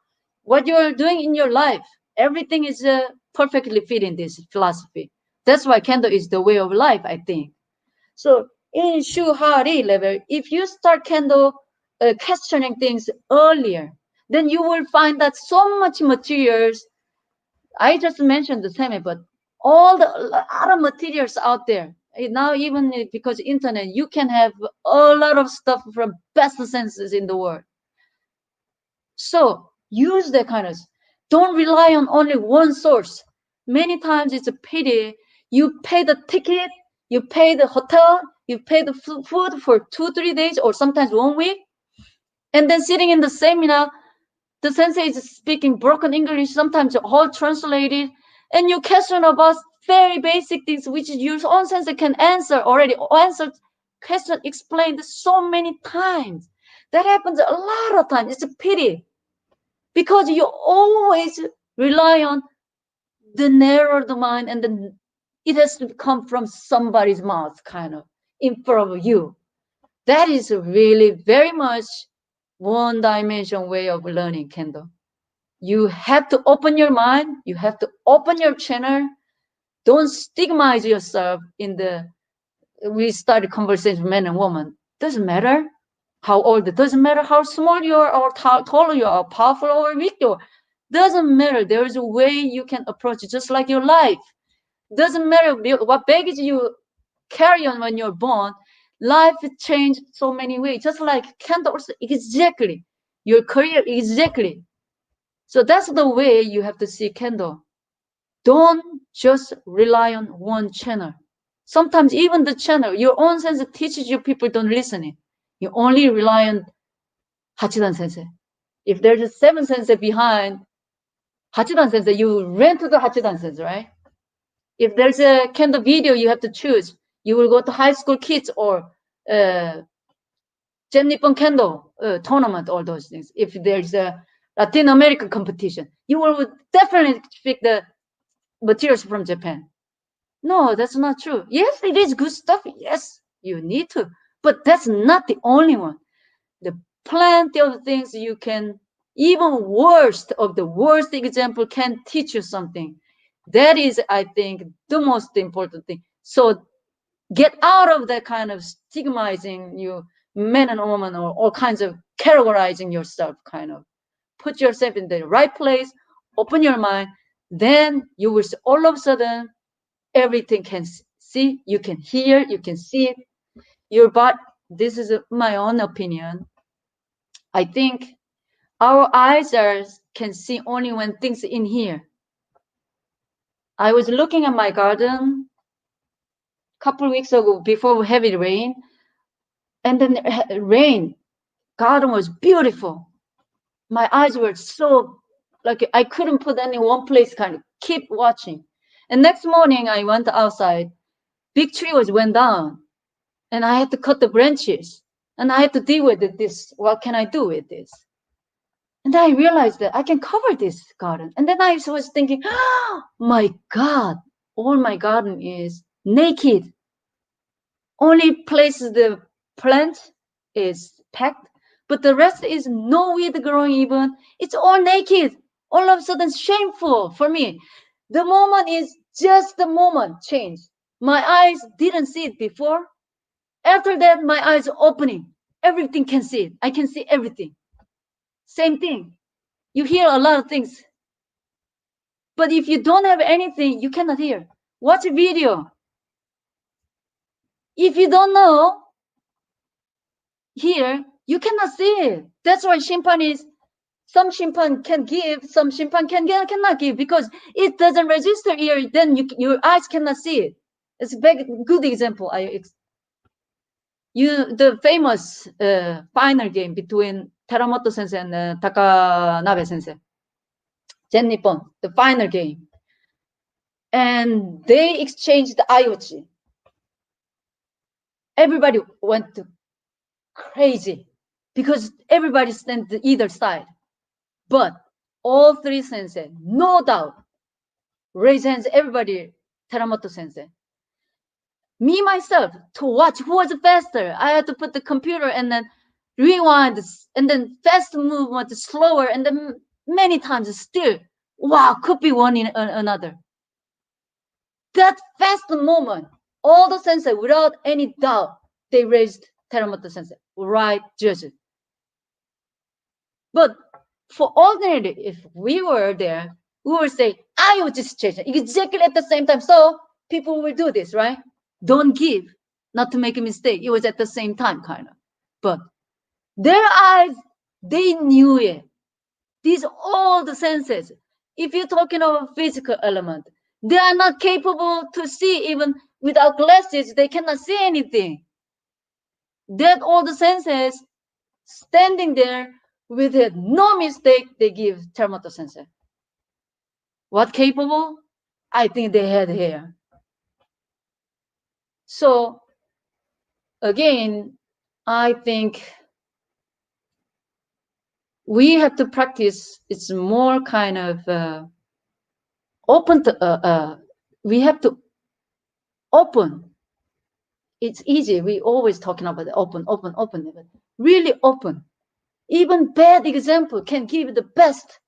what you're doing in your life, everything is perfectly fit in this philosophy. That's why candle is the way of life, I think. So in Shuhari level, if you start candle questioning things earlier, then you will find that so much materials. I just mentioned the same, but all the a lot of materials out there now, even because internet, you can have a lot of stuff from best senses in the world. So use that kind of. Don't rely on only one source. Many times it's a pity. You pay the ticket, you pay the hotel, you pay the food for 2, 3 days, or sometimes 1 week, and then sitting in the seminar, the sensei is speaking broken English, sometimes all translated, and you question about very basic things which your own sensei can answer already, answered question explained so many times. That happens a lot of times. It's a pity because you always rely on the narrow the mind, and then it has to come from somebody's mouth, kind of in front of you. That is really very much one dimension way of learning Kendo. You have to open your mind. You have to open your channel. Don't stigmatize yourself in the, we started conversation, men and women. Doesn't matter how old, it doesn't matter how small you are or how tall you are, powerful or weak you are. Doesn't matter. There is a way you can approach it, just like your life. Doesn't matter what baggage you carry on when you're born. Life changed so many ways, just like candles, exactly. Your career, exactly. So that's the way you have to see candle. Don't just rely on one channel. Sometimes even the channel, your own sensei teaches you, people don't listen it. You only rely on Hachidan sensei. If there's a 7 sensei behind Hachidan sensei, you ran to the Hachidan sensei, right? If there's a candle video you have to choose, you will go to high school kids or Jem Nippon Kendo tournament, all those things. If there's a Latin American competition, you will definitely pick the materials from Japan. No, that's not true. Yes, it is good stuff. Yes, you need to. But that's not the only one. The plenty of things you can, even worst of the worst example can teach you something. That is, I think, the most important thing. So get out of that kind of stigmatizing you, men and women, or all kinds of categorizing yourself, kind of. Put yourself in the right place, open your mind, then you will see all of a sudden everything can see, you can hear, you can see it. Your body, this is my own opinion. I think our eyes can see only when things in here. I was looking at my garden a couple of weeks ago before heavy rain, and then rain, garden was beautiful. My eyes were so, like I couldn't put any one place, kind of keep watching. And next morning I went outside, big tree went down, and I had to cut the branches, and I had to deal with this. What can I do with this? And then I realized that I can cover this garden. And then I was thinking, oh my God, all my garden is naked. Only place the plant is packed, but the rest is no weed growing even. It's all naked. All of a sudden shameful for me. The moment is just the moment change. My eyes didn't see it before. After that, my eyes are opening. Everything can see it. I can see everything. Same thing. You hear a lot of things. But if you don't have anything, you cannot hear. Watch a video. If you don't know, here, you cannot see it. That's why shimpan is, some shimpan can give, some shimpan cannot give, because it doesn't register here, then your eyes cannot see it. It's a good example. the famous final game between Teramoto Sensei and Takanabe Sensei, Zen Nippon, the final game. And they exchanged the Ayochi. Everybody went crazy because everybody stands to either side. But all three sensei, no doubt, raise hands, everybody, Teramoto Sensei. Me, myself, to watch who was faster. I had to put the computer and then rewind and then fast movement, slower, and then many times still, wow, could be one in another. That fast moment, all the sensei, without any doubt, they raised Teramoto Sensei, right judge. But for ordinary, if we were there, we would say, I would just change it exactly at the same time. So people will do this, right? Don't give, not to make a mistake. It was at the same time, kind of. But their eyes, they knew it. These all the senses. If you're talking about physical element, they are not capable to see even without glasses. They cannot see anything. That all the senses standing there with it, no mistake, they give Teramoto Sensei. What capable? I think they had hair. So again, I think we have to practice. It's more kind of open to. We have to open. It's easy. We always talking about open. Really open. Even bad example can give the best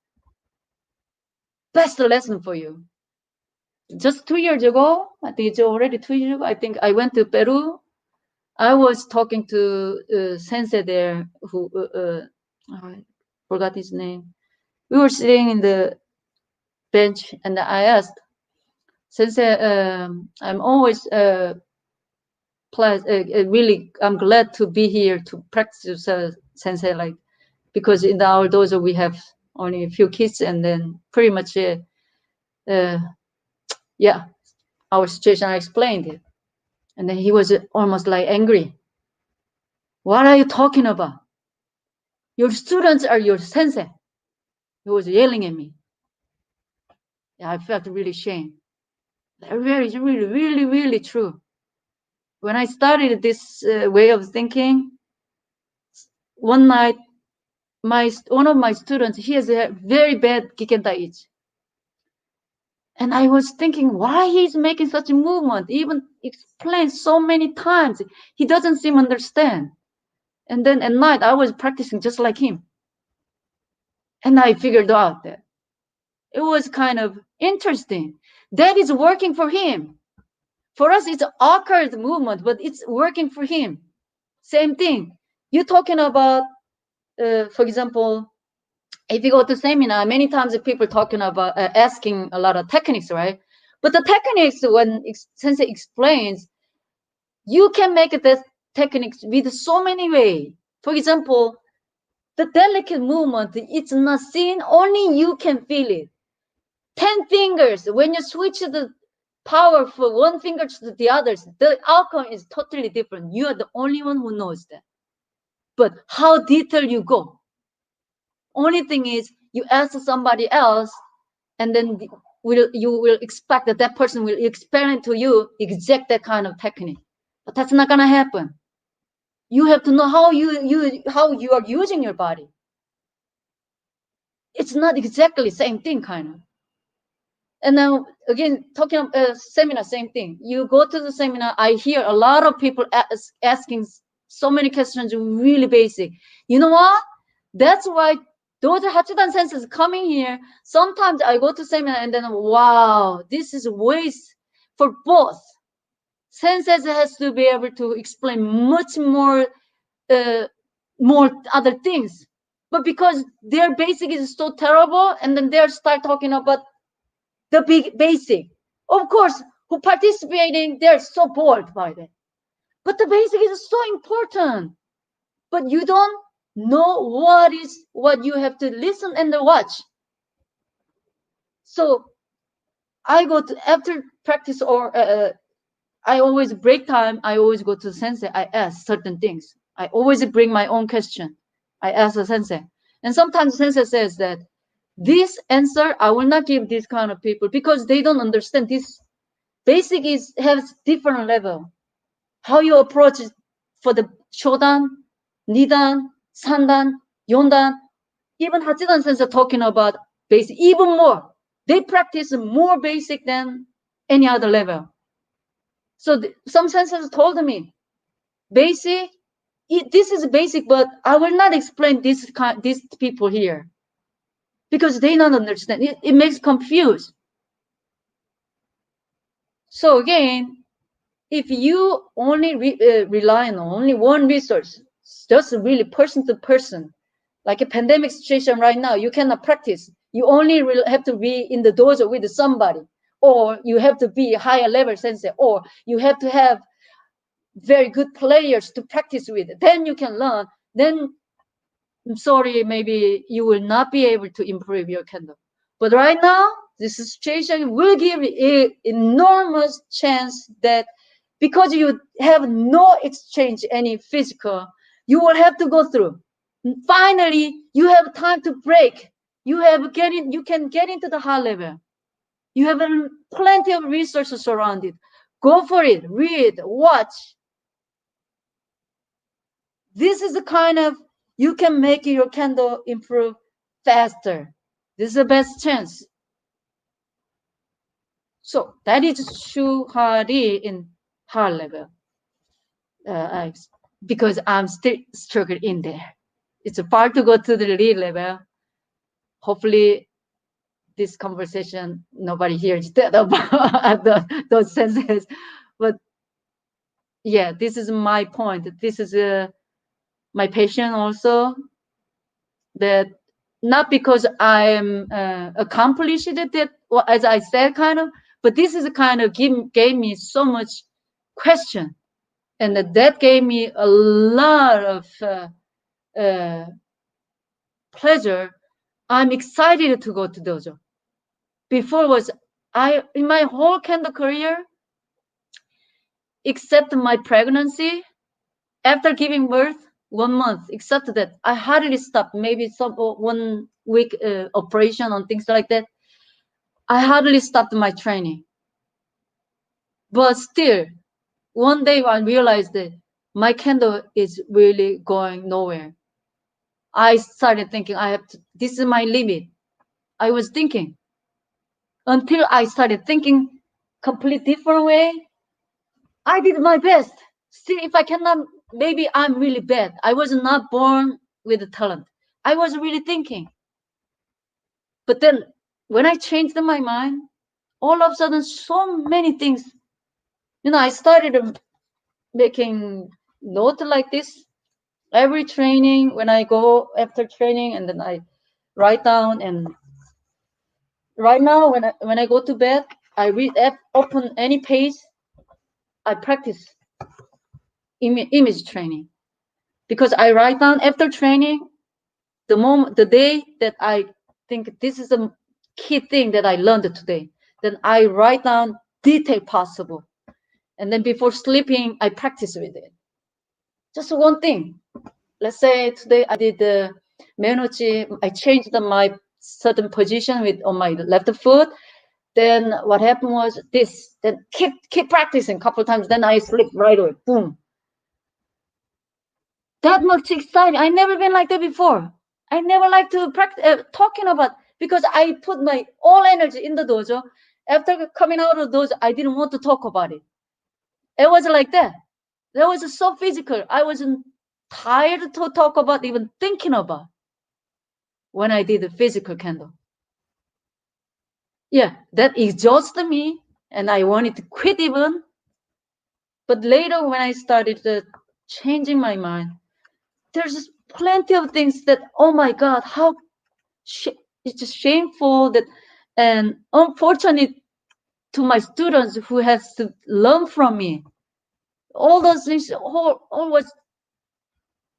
lesson for you. Just 2 years ago, I think it's already 2 years ago, I think I went to Peru. I was talking to Sensei there who, I forgot his name. We were sitting in the bench and I asked, Sensei, I'm always really, I'm glad to be here to practice Sensei, like, because in our dojo we have only a few kids and then pretty much, yeah, our situation, I explained it. And then he was almost like angry. What are you talking about? Your students are your sensei. He was yelling at me. Yeah, I felt really shame. Really true. When I started this way of thinking, one night, one of my students, he has a very bad Gikendaichi. And I was thinking why he's making such a movement, even explained so many times. He doesn't seem to understand. And then at night, I was practicing just like him. And I figured out that it was kind of interesting. That is working for him. For us, it's an awkward movement, but it's working for him. Same thing. You're talking about, for example, if you go to seminar, many times people talking about asking a lot of techniques, right? But the techniques, when Sensei explains, you can make this techniques with so many ways. For example, the delicate movement, it's not seen, only you can feel it. 10 fingers, when you switch the power from one finger to the others, the outcome is totally different. You are the only one who knows that. But how detailed you go? Only thing is you ask somebody else, and then you will expect that person will explain to you exact that kind of technique. But that's not gonna happen. You have to know how you are using your body. It's not exactly the same thing, kind of. And now again, talking about seminar, same thing. You go to the seminar, I hear a lot of people asking so many questions, really basic. You know what? That's why those Hachidan senses coming here. Sometimes I go to seminar and then, wow, this is waste for both. Senses has to be able to explain much more other things. But because their basic is so terrible, and then they start talking about the big basic. Of course, who participating, they're so bored by that. But the basic is so important. But you don't know what you have to listen and watch. So I go to after practice, or I always break time. I always go to the sensei. I ask certain things. I always bring my own question. I ask the sensei. And sometimes the sensei says that this answer, I will not give this kind of people because they don't understand this. Basic is has different level. How you approach it for the shodan, nidan, sandan, yondan, even Hachidan sensei talking about basic, even more. They practice more basic than any other level. So some senseis told me, basic, this is basic, but I will not explain these people here because they don't understand. It makes confused. So again, if you only rely on only one resource, just really person to person, like a pandemic situation right now, you cannot practice. You only have to be in the dojo with somebody, or you have to be a higher level sensei, or you have to have very good players to practice with. Then you can learn. Then I'm sorry, maybe you will not be able to improve your kendo. But right now, this situation will give you enormous chance that because you have no exchange any physical, you will have to go through. Finally, you have time to break. You can get into the high level. You have plenty of resources around it. Go for it. Read, watch. This is the kind of you can make your kendo improve faster. This is the best chance. So that is Shuhari in high level. Because I'm still struggling in there. It's far to go to the lead level. Hopefully, this conversation nobody hears that about those senses. But yeah, this is my point. This is my patient also, that not because I'm accomplished that, as I said, kind of, but this is kind of gave me so much question, and that gave me a lot of pleasure. I'm excited to go to dojo. Before was I in my whole kendo career, except my pregnancy, after giving birth 1 month, except that I hardly stopped. Maybe some 1 week operation on things like that. I hardly stopped my training. But still, one day I realized that my kendo is really going nowhere. I started thinking this is my limit. I was thinking until I started thinking complete different way. I did my best. See, if I cannot, maybe I'm really bad. I was not born with the talent. I was really thinking. But then when I changed my mind, all of a sudden, so many things, I started making note like this. Every training, when I go after training, and then I write down. And right now, when I go to bed, I open any page, I practice image training, because I write down after training the day that I think this is a key thing that I learned today. Then I write down detail possible, and then before sleeping, I practice with it. Just one thing. Let's say today I did the menuchi. I changed my certain position on my left foot. Then what happened was this. Then keep practicing a couple of times. Then I sleep right away. Boom. That much exciting. I never been like that before. I never like to practice talking about, because I put my all energy in the dojo. After coming out of the dojo, I didn't want to talk about it. It was like that. That was so physical. I wasn't tired to talk about, even thinking about, when I did the physical kendo. Yeah, that exhausted me, and I wanted to quit even. But later, when I started changing my mind, there's plenty of things that, oh my God, how it's just shameful that, and unfortunate to my students who has to learn from me. All those things, all was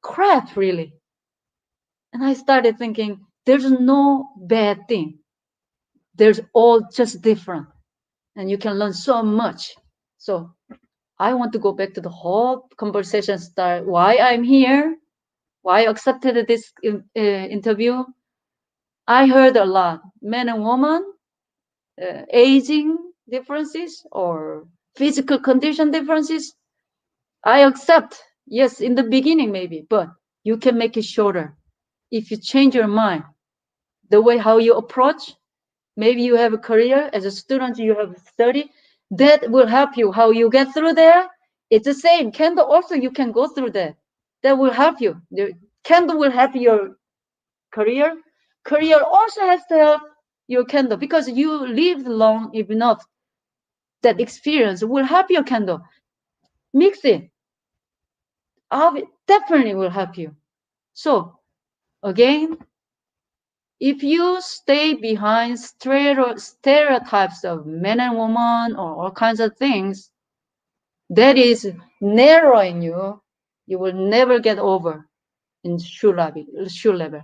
crap, really. And I started thinking, there's no bad thing. There's all just different. And you can learn so much. So I want to go back to the whole conversation start. Why I'm here? Why I accepted this interview? I heard a lot. Men and women, aging differences or physical condition differences. I accept. Yes, in the beginning maybe, but you can make it shorter if you change your mind. The way how you approach, maybe you have a career as a student, you have study, that will help you. How you get through there, it's the same. Candle also you can go through that. That will help you. The candle will help your career. Career also has to help your candle because you lived long enough. That experience will help your candle. Mix it. Definitely will help you. So again, if you stay behind stereotypes of men and women or all kinds of things, that is narrowing you. You will never get over in shoe level.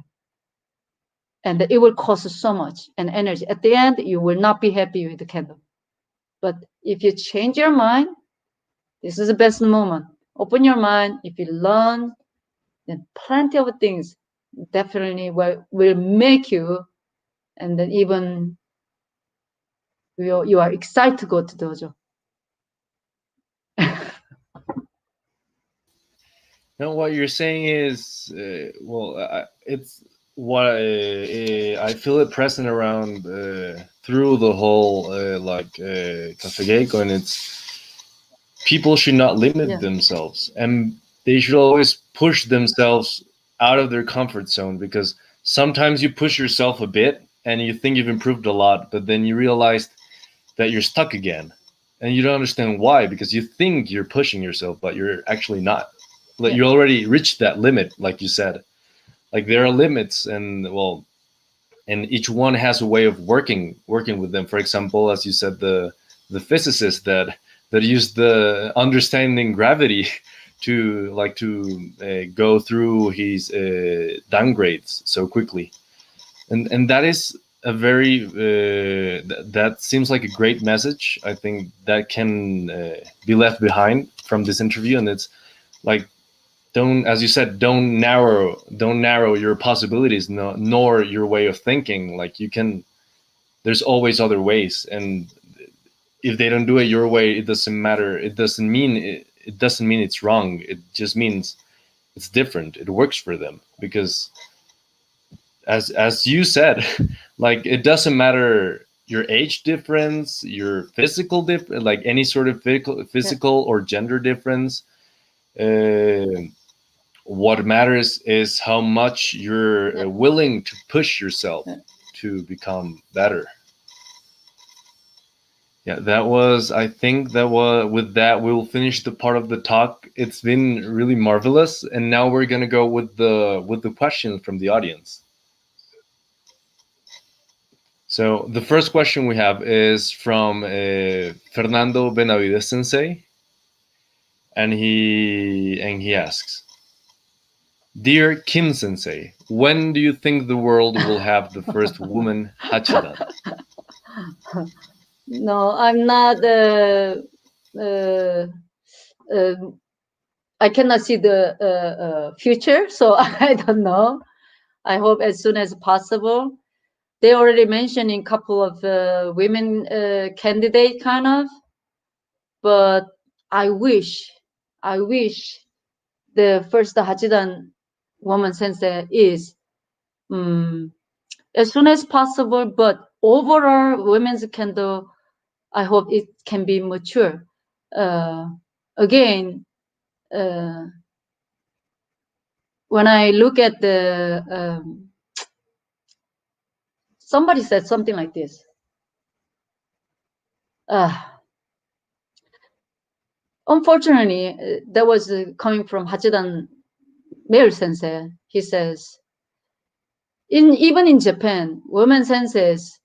And it will cost so much and energy. At the end, you will not be happy with the candle. But if you change your mind, this is the best moment. Open your mind. If you learn, then plenty of things definitely will make you, and then even you are excited to go to dojo. No, what you're saying is, it's what I feel it present around through the whole Café Geiko, and it's people should not limit themselves, and they should always push themselves out of their comfort zone, because sometimes you push yourself a bit and you think you've improved a lot, but then you realize that you're stuck again, and you don't understand why, because you think you're pushing yourself but you're actually not. Like, you already reached that limit, like you said. Like, there are limits, and and each one has a way of working with them. For example, as you said, the physicist that used the understanding gravity to go through his downgrades so quickly, and that is a very that seems like a great message. I think that can be left behind from this interview, and it's like, don't, as you said, don't narrow your possibilities, nor your way of thinking. Like, you can, there's always other ways, and if they don't do it your way, it doesn't matter. It doesn't mean it's wrong. It just means it's different. It works for them, because as you said, like, it doesn't matter your age difference, your physical difference, like any sort of physical or gender difference. What matters is how much you're willing to push yourself to become better. Yeah, that was, I think that was, with that, we'll finish the part of the talk. It's been really marvelous. And now we're going to go with the questions from the audience. So the first question we have is from Fernando Benavides Sensei. And he asks, Dear Kim Sensei, when do you think the world will have the first woman Hachidan? No, I'm not. I cannot see the future, so I don't know. I hope as soon as possible. They already mentioned in a couple of women candidate kind of, but I wish the first Hachidan woman sensei is as soon as possible. But overall, women's candle, I hope it can be mature. Again, when I look at the somebody said something like this. Unfortunately, that was coming from Hachidan male sensei. He says, even in Japan, women senseis,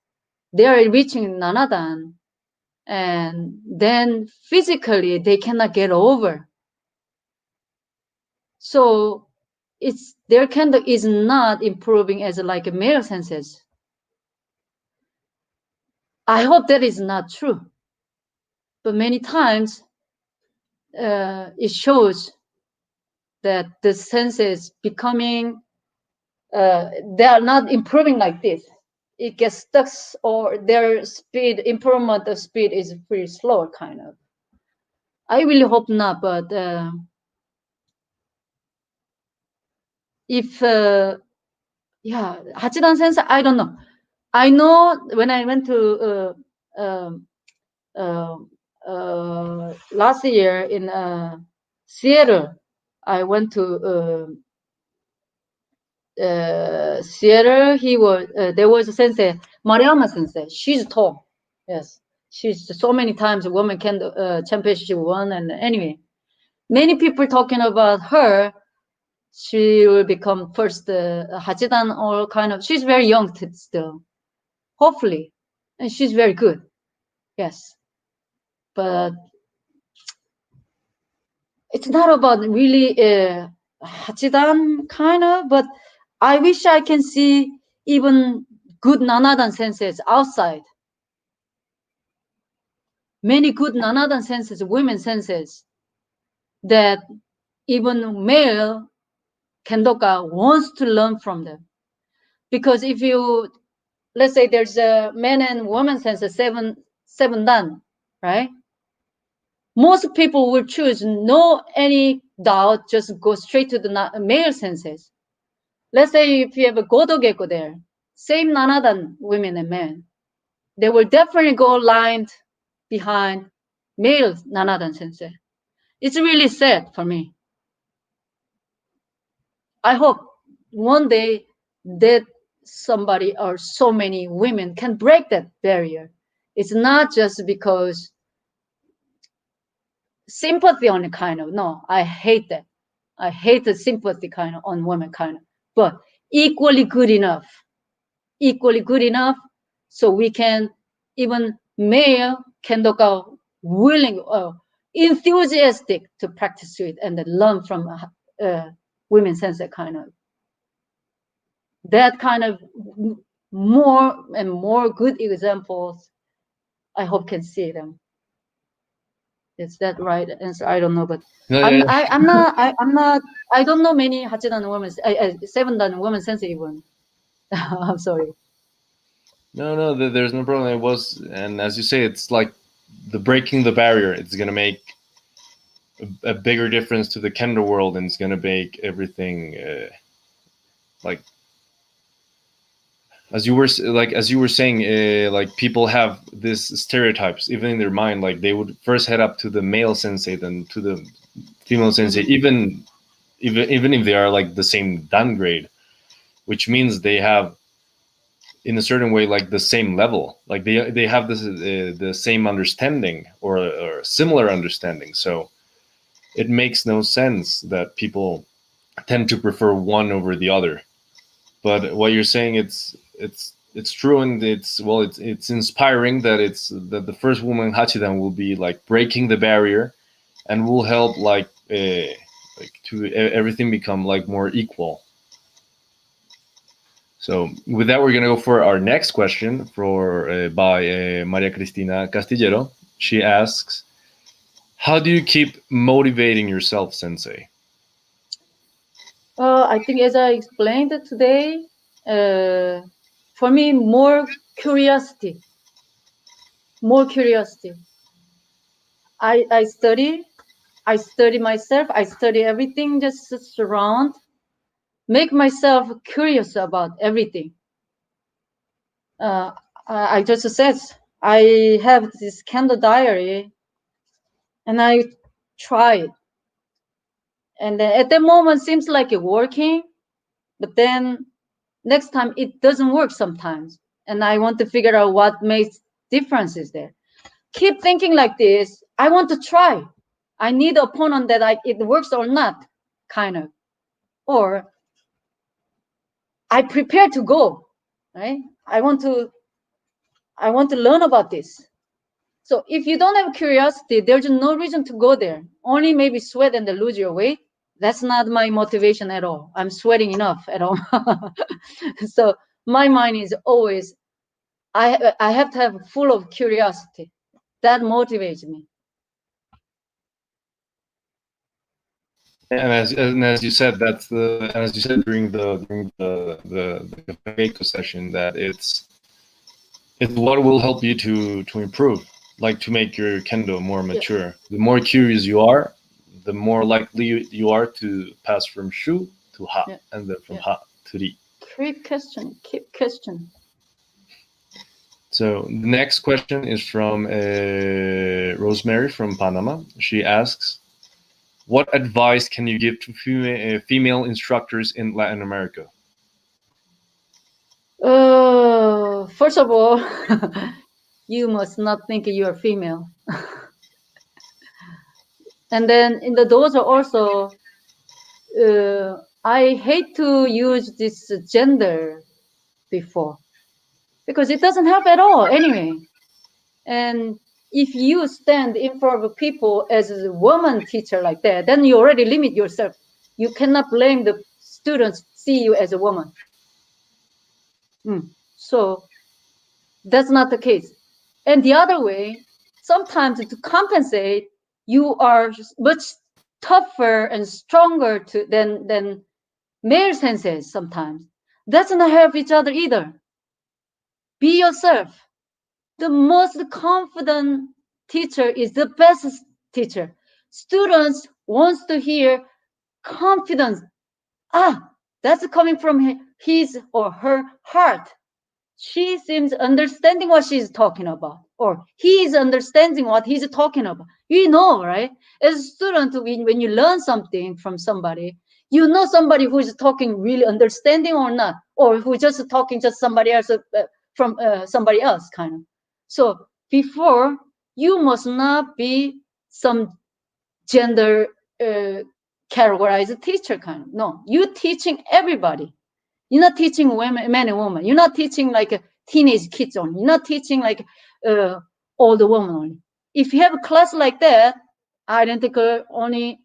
they are reaching Nanadan, and then physically they cannot get over. So their candle is not improving as like a male senses. I hope that is not true. But many times it shows that the senses becoming, they are not improving like this. It gets stuck, or their speed, improvement of speed is pretty slow, kind of. I really hope not, but if, yeah, Hachidan Sensei, I don't know. I know when I went to last year in Seattle, I went to Seattle. He was there was a sensei, Mariama Sensei. She's tall. Yes, she's so many times a woman championship won. And anyway, many people talking about her. She will become first Hachidan, or kind of. She's very young still, hopefully, and she's very good. Yes, but it's not about really Hachidan kind of. But I wish I can see even good Nanadan senseis outside. Many good Nanadan senseis, women senseis, that even male Kendoka wants to learn from them. Because if you, let's say there's a man and woman sensei, seven dan, right? Most people will choose, no any doubt, just go straight to the male senseis. Let's say if you have a Godo Geiko there, same Nanadan women and men, they will definitely go lined behind male Nanadan sensei. It's really sad for me. I hope one day that somebody or so many women can break that barrier. It's not just because sympathy on the kind of, no, I hate that. I hate the sympathy kind of on women kind of, but equally good enough so we can, even male Kendoka willing, enthusiastic to practice it and then learn from women sensei kind of. That kind of more and more good examples, I hope can see them. Is that right answer? I don't know, but No, I'm yeah, I, I'm not I'm not, I don't know many Hachidan women, 7 dan women sensei even. I'm sorry. no, there's no problem. It was, and as you say, it's like the breaking the barrier. It's gonna make a bigger difference to the Kendo world, and it's gonna make everything like as you were saying, like people have this stereotypes even in their mind. Like they would first head up to the male sensei, then to the female sensei, even if they are like the same downgrade, which means they have in a certain way like the same level, like they have this the same understanding, or similar understanding. So it makes no sense that people tend to prefer one over the other. But what you're saying, it's true, and it's inspiring that it's that the first woman Hachidan will be like breaking the barrier, and will help like to everything become like more equal. So with that, we're gonna go for our next question for by Maria Cristina Castillero. She asks, "How do you keep motivating yourself, Sensei?" I think as I explained today, for me, more curiosity. I study myself. I study everything just surround, make myself curious about everything. I just said I have this candle diary, and I try it. And then at the moment seems like it working, but then next time it doesn't work sometimes. And I want to figure out what makes differences there. Keep thinking like this. I want to try. I need an opponent that it works or not, kind of. Or I prepare to go, right? I want to learn about this. So if you don't have curiosity, there's no reason to go there. Only maybe sweat and lose your weight. That's not my motivation at all. I'm sweating enough at all. So my mind is always, I have to have full of curiosity. That motivates me. And as you said, as you said during the Café Geiko session, that it's what will help you to improve, like to make your kendo more Yeah, mature. The more curious you are, the more likely you are to pass from shu to ha, yeah, and then from yeah. ha to ri. Keep questioning. Keep questioning. So the next question is from Rosemary from Panama. She asks, "What advice can you give to female instructors in Latin America?" First of all, you must not think you are female. And then in the dojo also, I hate to use this gender before because it doesn't help at all anyway. And if you stand in front of people as a woman teacher like that, then you already limit yourself. You cannot blame the students see you as a woman. So that's not the case. And the other way, sometimes to compensate, you are much tougher and stronger than male senseis sometimes. That's not help each other either. Be yourself. The most confident teacher is the best teacher. Students wants to hear confidence. That's coming from his or her heart. She seems understanding what she's talking about, or he is understanding what he's talking about. You know, right? As a student, when you learn something from somebody, you know somebody who is talking really understanding or not, or who just talking just somebody else from somebody else kind of. So before, you must not be some gender categorized teacher kind of. No, you teaching everybody. You're not teaching women, men and women. You're not teaching like teenage kids only. You're not teaching like older women only. If you have a class like that, identical only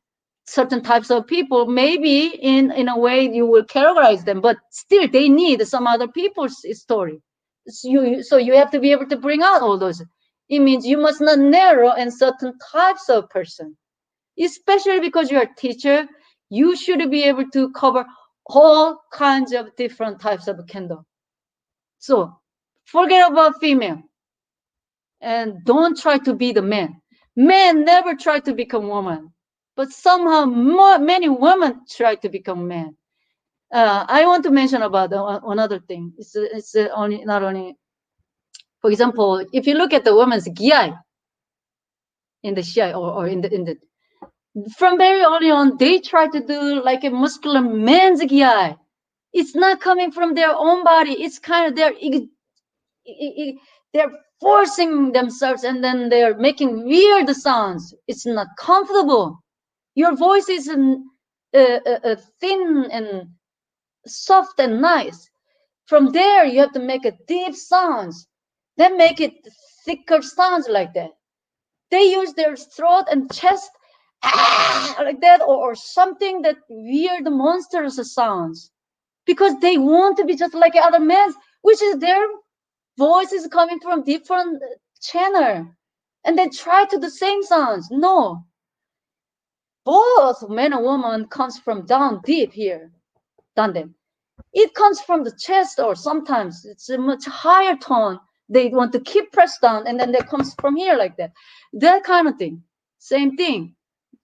certain types of people, maybe in a way you will categorize them, but still they need some other people's story. So you have to be able to bring out all those. It means you must not narrow in certain types of person, especially because you're a teacher. You should be able to cover all kinds of different types of kendo. So forget about female and don't try to be the man. Men never try to become woman, but somehow many women try to become man. I want to mention about another thing. It's only not only, for example, if you look at the woman's giai in the shiai or in the from very early on, they try to do like a muscular man's giai. It's not coming from their own body. It's kind of they're forcing themselves and then they're making weird sounds. It's not comfortable. Your voice is thin and soft and nice. From there, you have to make a deep sounds. Then make it thicker sounds like that. They use their throat and chest like that, or something that weird monstrous sounds because they want to be just like other men, which is their voice is coming from different channel, and they try to the same sounds. No, both man and woman comes from down deep here, than them. It comes from the chest, or sometimes it's a much higher tone. They want to keep pressed down, and then that comes from here like that. That kind of thing. Same thing.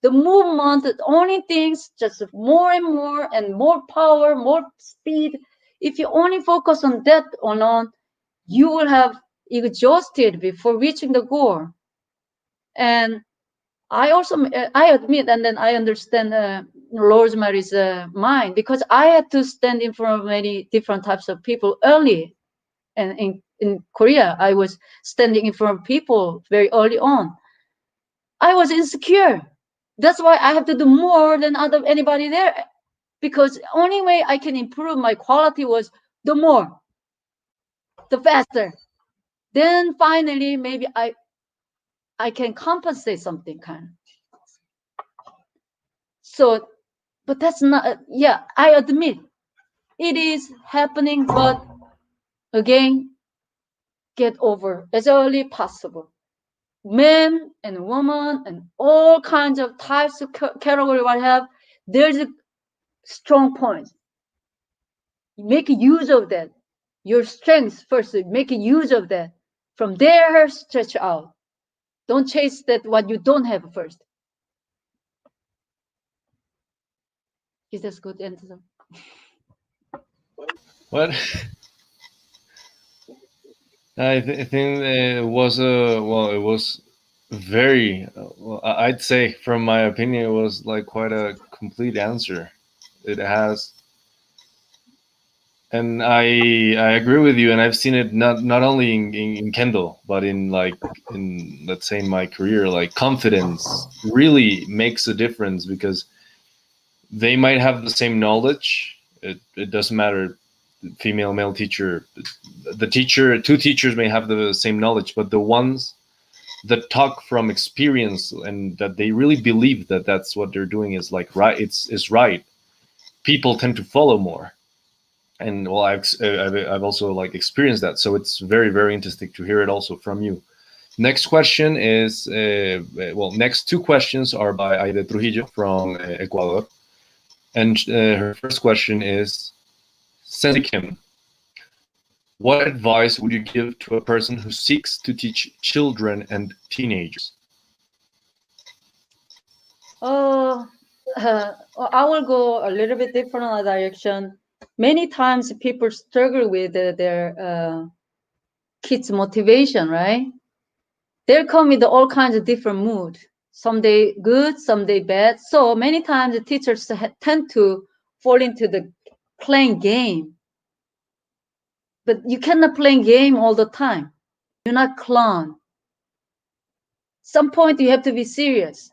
The movement, the only things, just more and more power, more speed. If you only focus on that alone, you will have exhausted before reaching the goal. And I admit, and then I understand Rosemary's mind, because I had to stand in front of many different types of people early. And in Korea, I was standing in front of people very early on. I was insecure. That's why I have to do more than anybody there, because only way I can improve my quality was the more, the faster. Then finally, maybe I can compensate something kind of. So, but that's not. Yeah, I admit it is happening, but again, get over as early possible. Men and women and all kinds of types of category what have, there's a strong point. Make use of that. Your strengths first, make use of that. From there, stretch out. Don't chase that what you don't have first. Is that good answer? What? I think it was it was very well, I'd say from my opinion it was like quite a complete answer. It has, and I agree with you, and I've seen it not only in Kendall, but in like in, let's say, in my career, like confidence really makes a difference because they might have the same knowledge. It doesn't matter, female, male teacher, the teacher, two teachers may have the same knowledge, but the ones that talk from experience and that they really believe that that's what they're doing is like right, is right, people tend to follow more. And well, I've also like experienced that, so it's very very interesting to hear it also from you. Next question is next two questions are by Aide Trujillo from Ecuador, and her first question is, Sensei Kim, what advice would you give to a person who seeks to teach children and teenagers? I will go a little bit different direction. Many times people struggle with their kids' motivation, right? They come with all kinds of different mood. Some day good, some day bad. So many times the teachers tend to fall into the playing game. But you cannot play game all the time. You're not clown. Some point you have to be serious.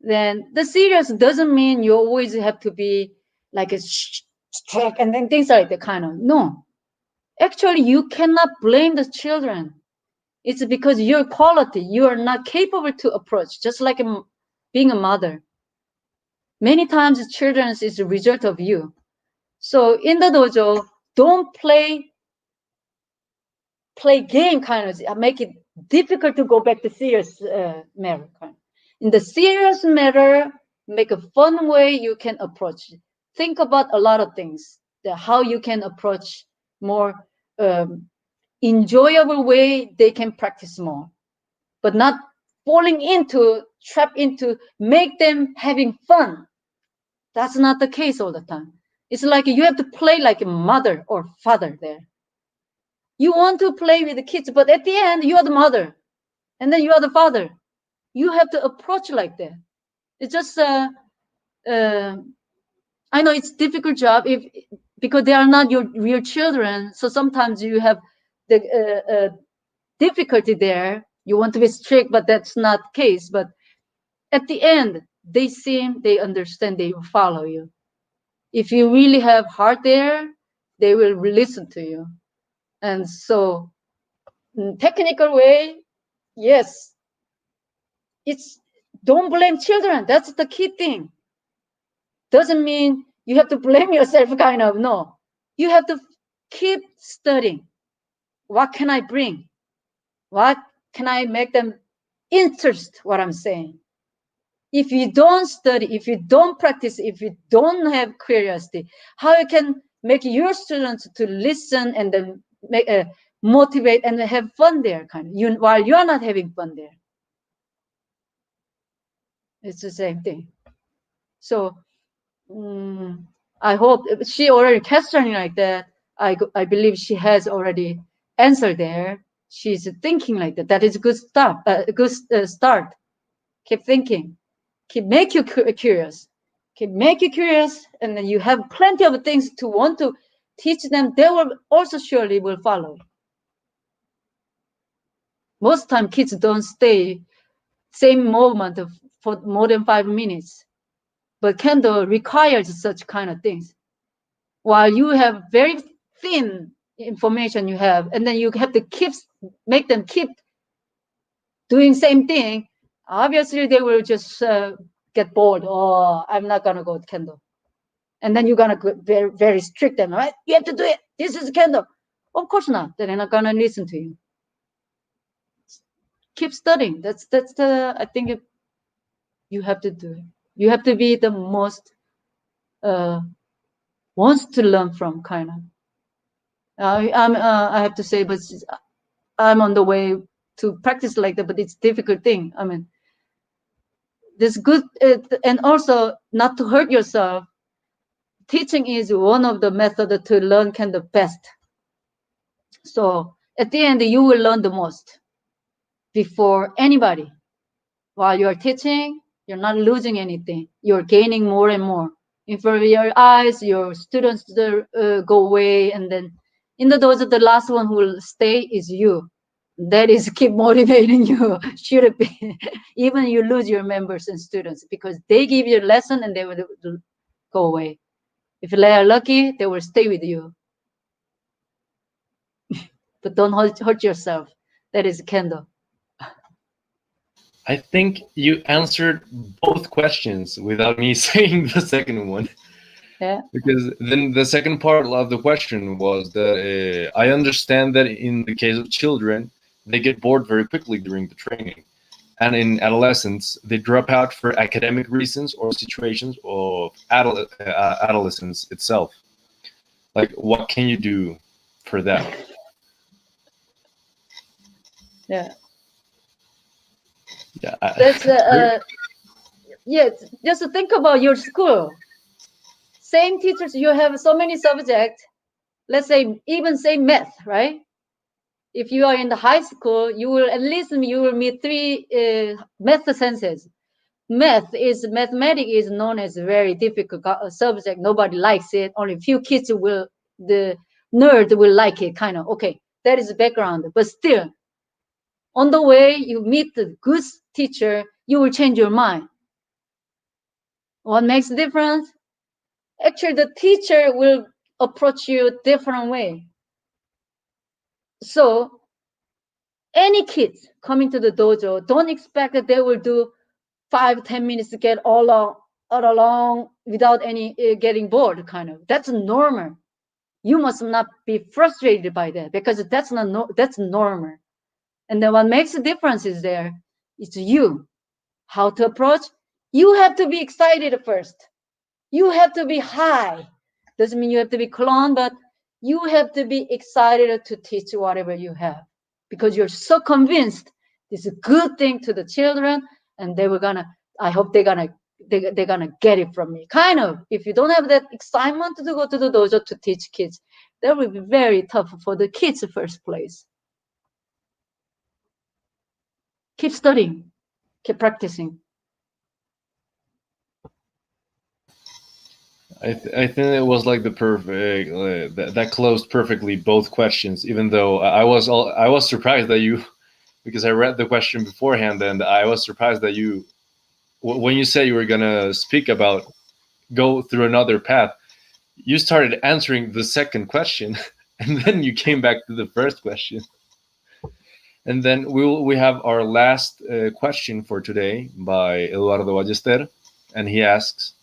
Then the serious doesn't mean you always have to be like a strict and then things like that kind of. No. Actually, you cannot blame the children. It's because your quality, you are not capable to approach, just like being a mother. Many times children is a result of you. So in the dojo, don't play game kind of, make it difficult to go back to serious matter. In the serious matter, make a fun way you can approach. Think about a lot of things, how you can approach more enjoyable way they can practice more, but not falling into, trap into, make them having fun. That's not the case all the time. It's like you have to play like a mother or father there. You want to play with the kids, but at the end, you are the mother. And then you are the father. You have to approach like that. It's just, I know it's difficult job because they are not your real children. So sometimes you have the difficulty there. You want to be strict, but that's not the case. But at the end, they understand, they will follow you. If you really have heart there, they will listen to you. And so, in technical way, yes, it's, don't blame children. That's the key thing. Doesn't mean you have to blame yourself, kind of. No, you have to keep studying. What can I bring? What can I make them interest what I'm saying? If you don't study, if you don't practice, if you don't have curiosity, how you can make your students to listen and then make motivate and have fun there, kind of, while you are not having fun there? It's the same thing. So I hope she already questioning like that. I believe she has already answered there. She's thinking like that. That is a good start. Start. Keep thinking. Keep make you curious. Keep make you curious, and then you have plenty of things to want to teach them. They will also surely will follow. Most time kids don't stay same moment for more than 5 minutes, but Kendo requires such kind of things. While you have very thin information you have, and then you have to make them keep doing same thing, obviously they will just get bored. Oh, I'm not gonna go to Kendo. And then you're gonna go very, very strict them, right? You have to do it. This is Kendo. Of course not. They're not gonna listen to you. Keep studying. That's the, I think you have to do it. You have to be the most wants to learn from, kind of. I have to say, but I'm on the way to practice like that, but it's a difficult thing. I mean, this good, and also not to hurt yourself. Teaching is one of the methods to learn kind of best. So at the end, you will learn the most before anybody. While you're teaching, you're not losing anything. You're gaining more and more. In front of your eyes, your students go away, and then in the doors, the last one who will stay is you. That is keep motivating you. Should it be? Even you lose your members and students because they give you a lesson and they will go away. If they are lucky, they will stay with you. But don't hurt yourself. That is a candle. I think you answered both questions without me saying the second one. Yeah. Because then the second part of the question was that I understand that in the case of children, they get bored very quickly during the training. And in adolescents, they drop out for academic reasons or situations of adolescence itself. Like, what can you do for that? Yeah. Yeah. That's yeah. Just think about your school. Same teachers, you have so many subjects. Let's say even say math, right? If you are in the high school, you will at least you will meet 3 math senses. Mathematics is known as a very difficult subject. Nobody likes it. Only few kids will, the nerd will like it, kind of. Okay, that is the background. But still, on the way you meet the good teacher, you will change your mind. What makes a difference? Actually, the teacher will approach you a different way. So any kids coming to the dojo, don't expect that they will do 5-10 minutes to get all along without any getting bored, kind of. That's normal. You must not be frustrated by that because that's not that's normal. And then what makes a difference is there, it's you. How to approach? You have to be excited first. You have to be high. Doesn't mean you have to be clone, but you have to be excited to teach whatever you have because you're so convinced it's a good thing to the children, and they were gonna. I hope they're gonna get it from me. Kind of. If you don't have that excitement to go to the dojo to teach kids, that will be very tough for the kids in the first place. Keep studying, keep practicing. I think it was like the perfect that closed perfectly both questions. Even though I was surprised that you, because I read the question beforehand, and I was surprised that you, when you said you were gonna speak about go through another path, you started answering the second question, and then you came back to the first question. And then we have our last question for today by Eduardo Ballester, and he asks,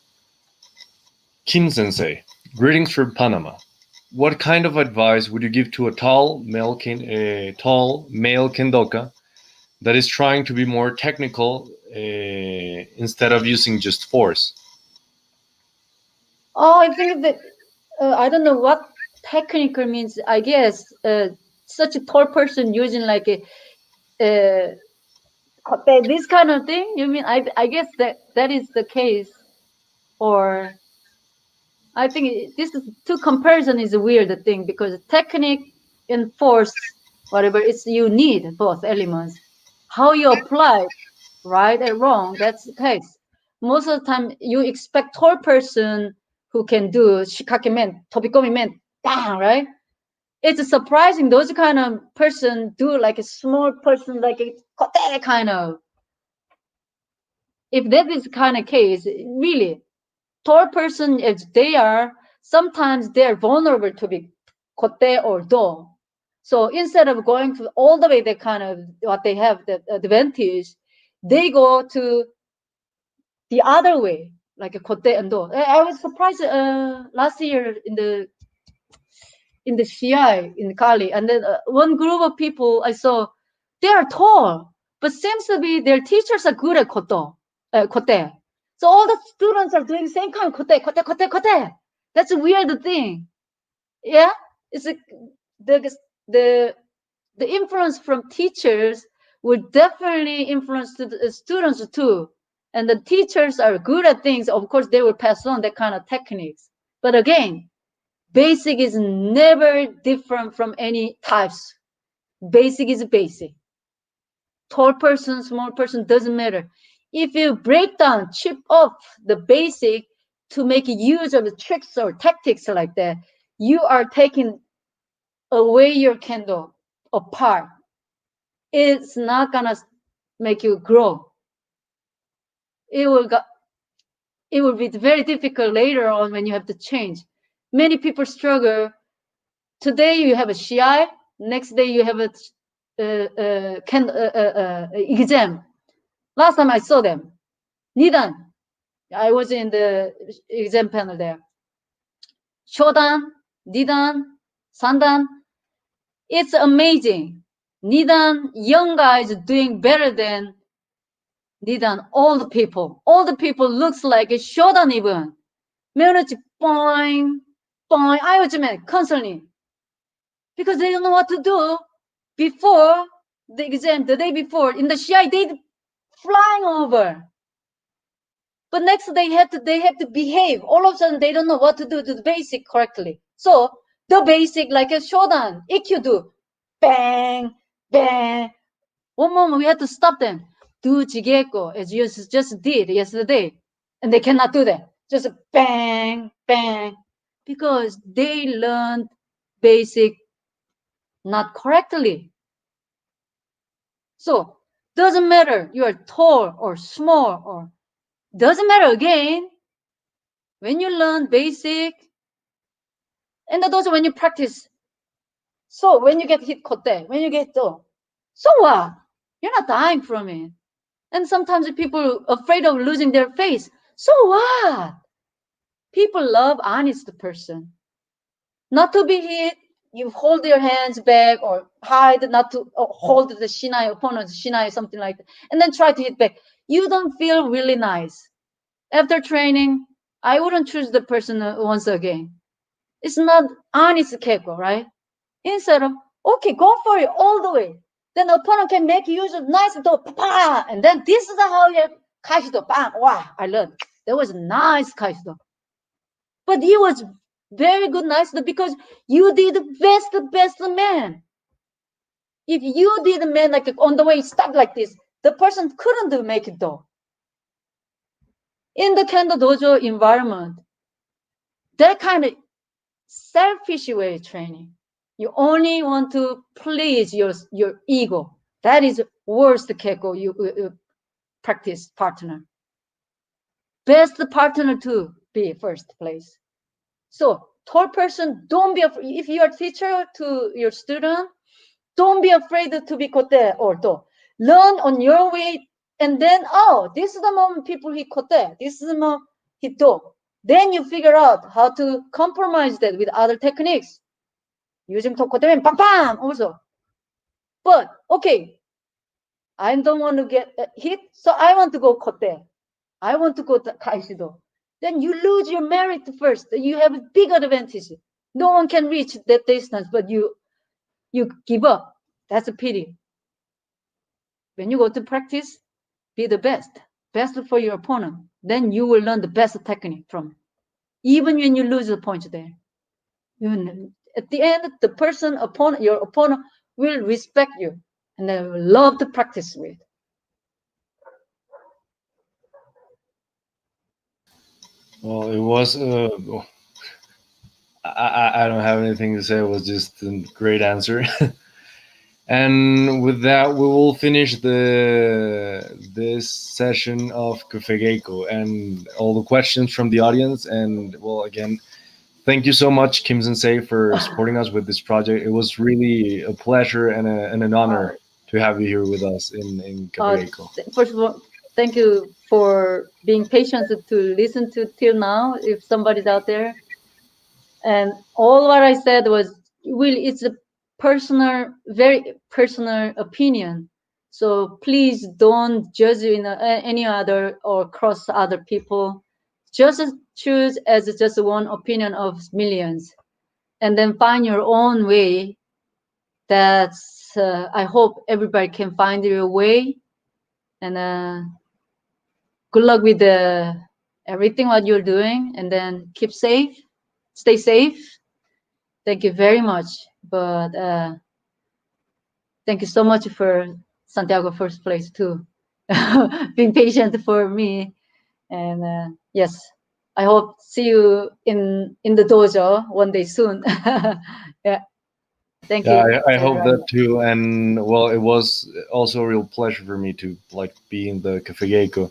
Kim Sensei, greetings from Panama. What kind of advice would you give to a tall male kendoka that is trying to be more technical instead of using just force? Oh, I think that I don't know what technical means. I guess such a tall person using like a this kind of thing. You mean I guess that is the case, or I think this is two comparison is a weird thing because technique and force, whatever it's you need both elements. How you apply, right and wrong, that's the case. Most of the time, you expect tall person who can do shikakemen, tobikomi-men, bang, right? It's surprising those kind of person do like a small person, like a kote kind of. If that is kind of case, really, tall person, if they are, sometimes they're vulnerable to be kote or do. So instead of going to all the way, they kind of what they have the advantage, they go to the other way, like a kote and do. I was surprised last year in the CI in Cali, and then one group of people I saw, they are tall, but seems to be their teachers are good at kote. So all the students are doing the same kind of kote. That's a weird thing. Yeah, it's like the influence from teachers will definitely influence the students too. And the teachers are good at things. Of course, they will pass on that kind of techniques. But again, basic is never different from any types. Basic is basic. Tall person, small person, doesn't matter. If you break down, chip off the basic to make use of the tricks or tactics like that, you are taking away your candle apart. It's not gonna make you grow. It will be very difficult later on when you have to change. Many people struggle. Today you have a CI, next day you have a exam. Last time I saw them, Nidan, I was in the exam panel there. Shodan, Nidan, Sandan, it's amazing. Nidan, young guys doing better than Nidan, old people. Old people looks like a Shodan even. menu지 boing, boing. I was constantly because they don't know what to do. Before the exam, the day before, in the CI, they flying over. But next they have to behave. All of a sudden they don't know what to do the basic correctly. So the basic like a shodan, EQ do, bang, bang. One moment we had to stop them. Do Geiko as you just did yesterday, and they cannot do that. Just bang, bang, because they learned basic not correctly. So doesn't matter you are tall or small or doesn't matter again. When you learn basic, and also when you practice, so when you get hit kote, when you get though, so what? You're not dying from it. And sometimes people are afraid of losing their face. So what? People love honest person. Not to be hit, you hold your hands back or hide, not to hold the shinai, opponent's shinai, something like that, and then try to hit back. You don't feel really nice. After training, I wouldn't choose the person once again. It's not honest keiko, right? Instead of, okay, go for it all the way. Then the opponent can make use of nice do, pa, and then this is how you kaishido, bang, wow, I learned. That was nice kaishido. But it was very good nice because you did best man. If you did man like on the way stuck like this, the person couldn't make it though. In the Kendo Dojo environment, that kind of selfish way of training. You only want to please your ego. That is worst keiko you practice partner. Best partner to be first place. So tall person, don't be afraid. If you are teacher to your student, don't be afraid to be kote or do. Learn on your way, and then this is the moment people hit kote. This is the moment hit do. Then you figure out how to compromise that with other techniques. Using kote and bam bam also. But okay, I don't want to get hit, so I want to go kote. I want to go to kaishido. Then you lose your merit first. You have a big advantage. No one can reach that distance, but you give up. That's a pity. When you go to practice, be the best for your opponent. Then you will learn the best technique from. Even when you lose the point there, even at the end, the person your opponent will respect you, and they will love to practice with. Well, it was. I don't have anything to say. It was just a great answer. And with that, we will finish this session of Café Geiko and all the questions from the audience. And well, again, thank you so much, Kim Sensei, for supporting us with this project. It was really a pleasure and an honor to have you here with us in Café Geiko. First of all, thank you for being patient to listen to till now. If somebody's out there, and all what I said was really, it's a personal, very personal opinion. So please don't judge any other or cross other people. Just choose as just one opinion of millions, and then find your own way. That's I hope everybody can find your way, and good luck with everything what you're doing, and then keep safe, stay safe. Thank you very much. But thank you so much for Santiago first place too, being patient for me. And yes, I hope see you in the dojo one day soon. Yeah, thank Yeah, you I hope everyone. that too. And well, it was also a real pleasure for me to like be in the Café Geiko.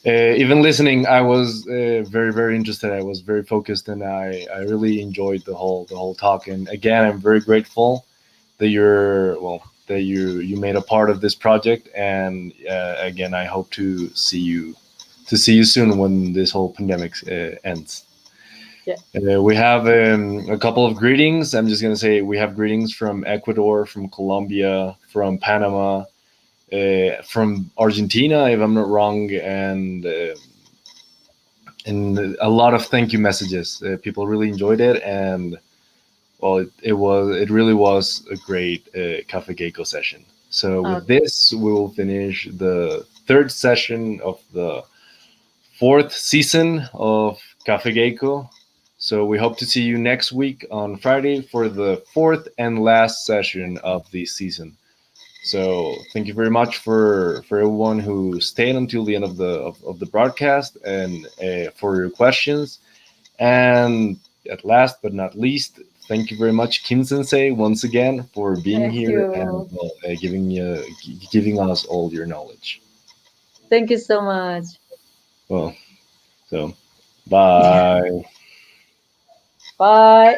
Even listening, I was very very interested. I was very focused, and I really enjoyed the whole talk. And again, I'm very grateful that you made a part of this project. And again, I hope to see you soon when this whole pandemic ends. Yeah, We have a couple of greetings. I'm just gonna say we have greetings from Ecuador, from Colombia, from Panama, from Argentina, if I'm not wrong, and a lot of thank you messages. People really enjoyed it, and well, it really was a great Cafe Geiko session. So with okay. this, we will finish the third session of the fourth season of Cafe Geiko. So we hope to see you next week on Friday for the fourth and last session of the season. So thank you very much for everyone who stayed until the end of the broadcast, and for your questions. And at last but not least, thank you very much, Kim Sensei, once again for being Thank here and you. well, giving us all your knowledge. Thank you so much. Well, so bye. Bye.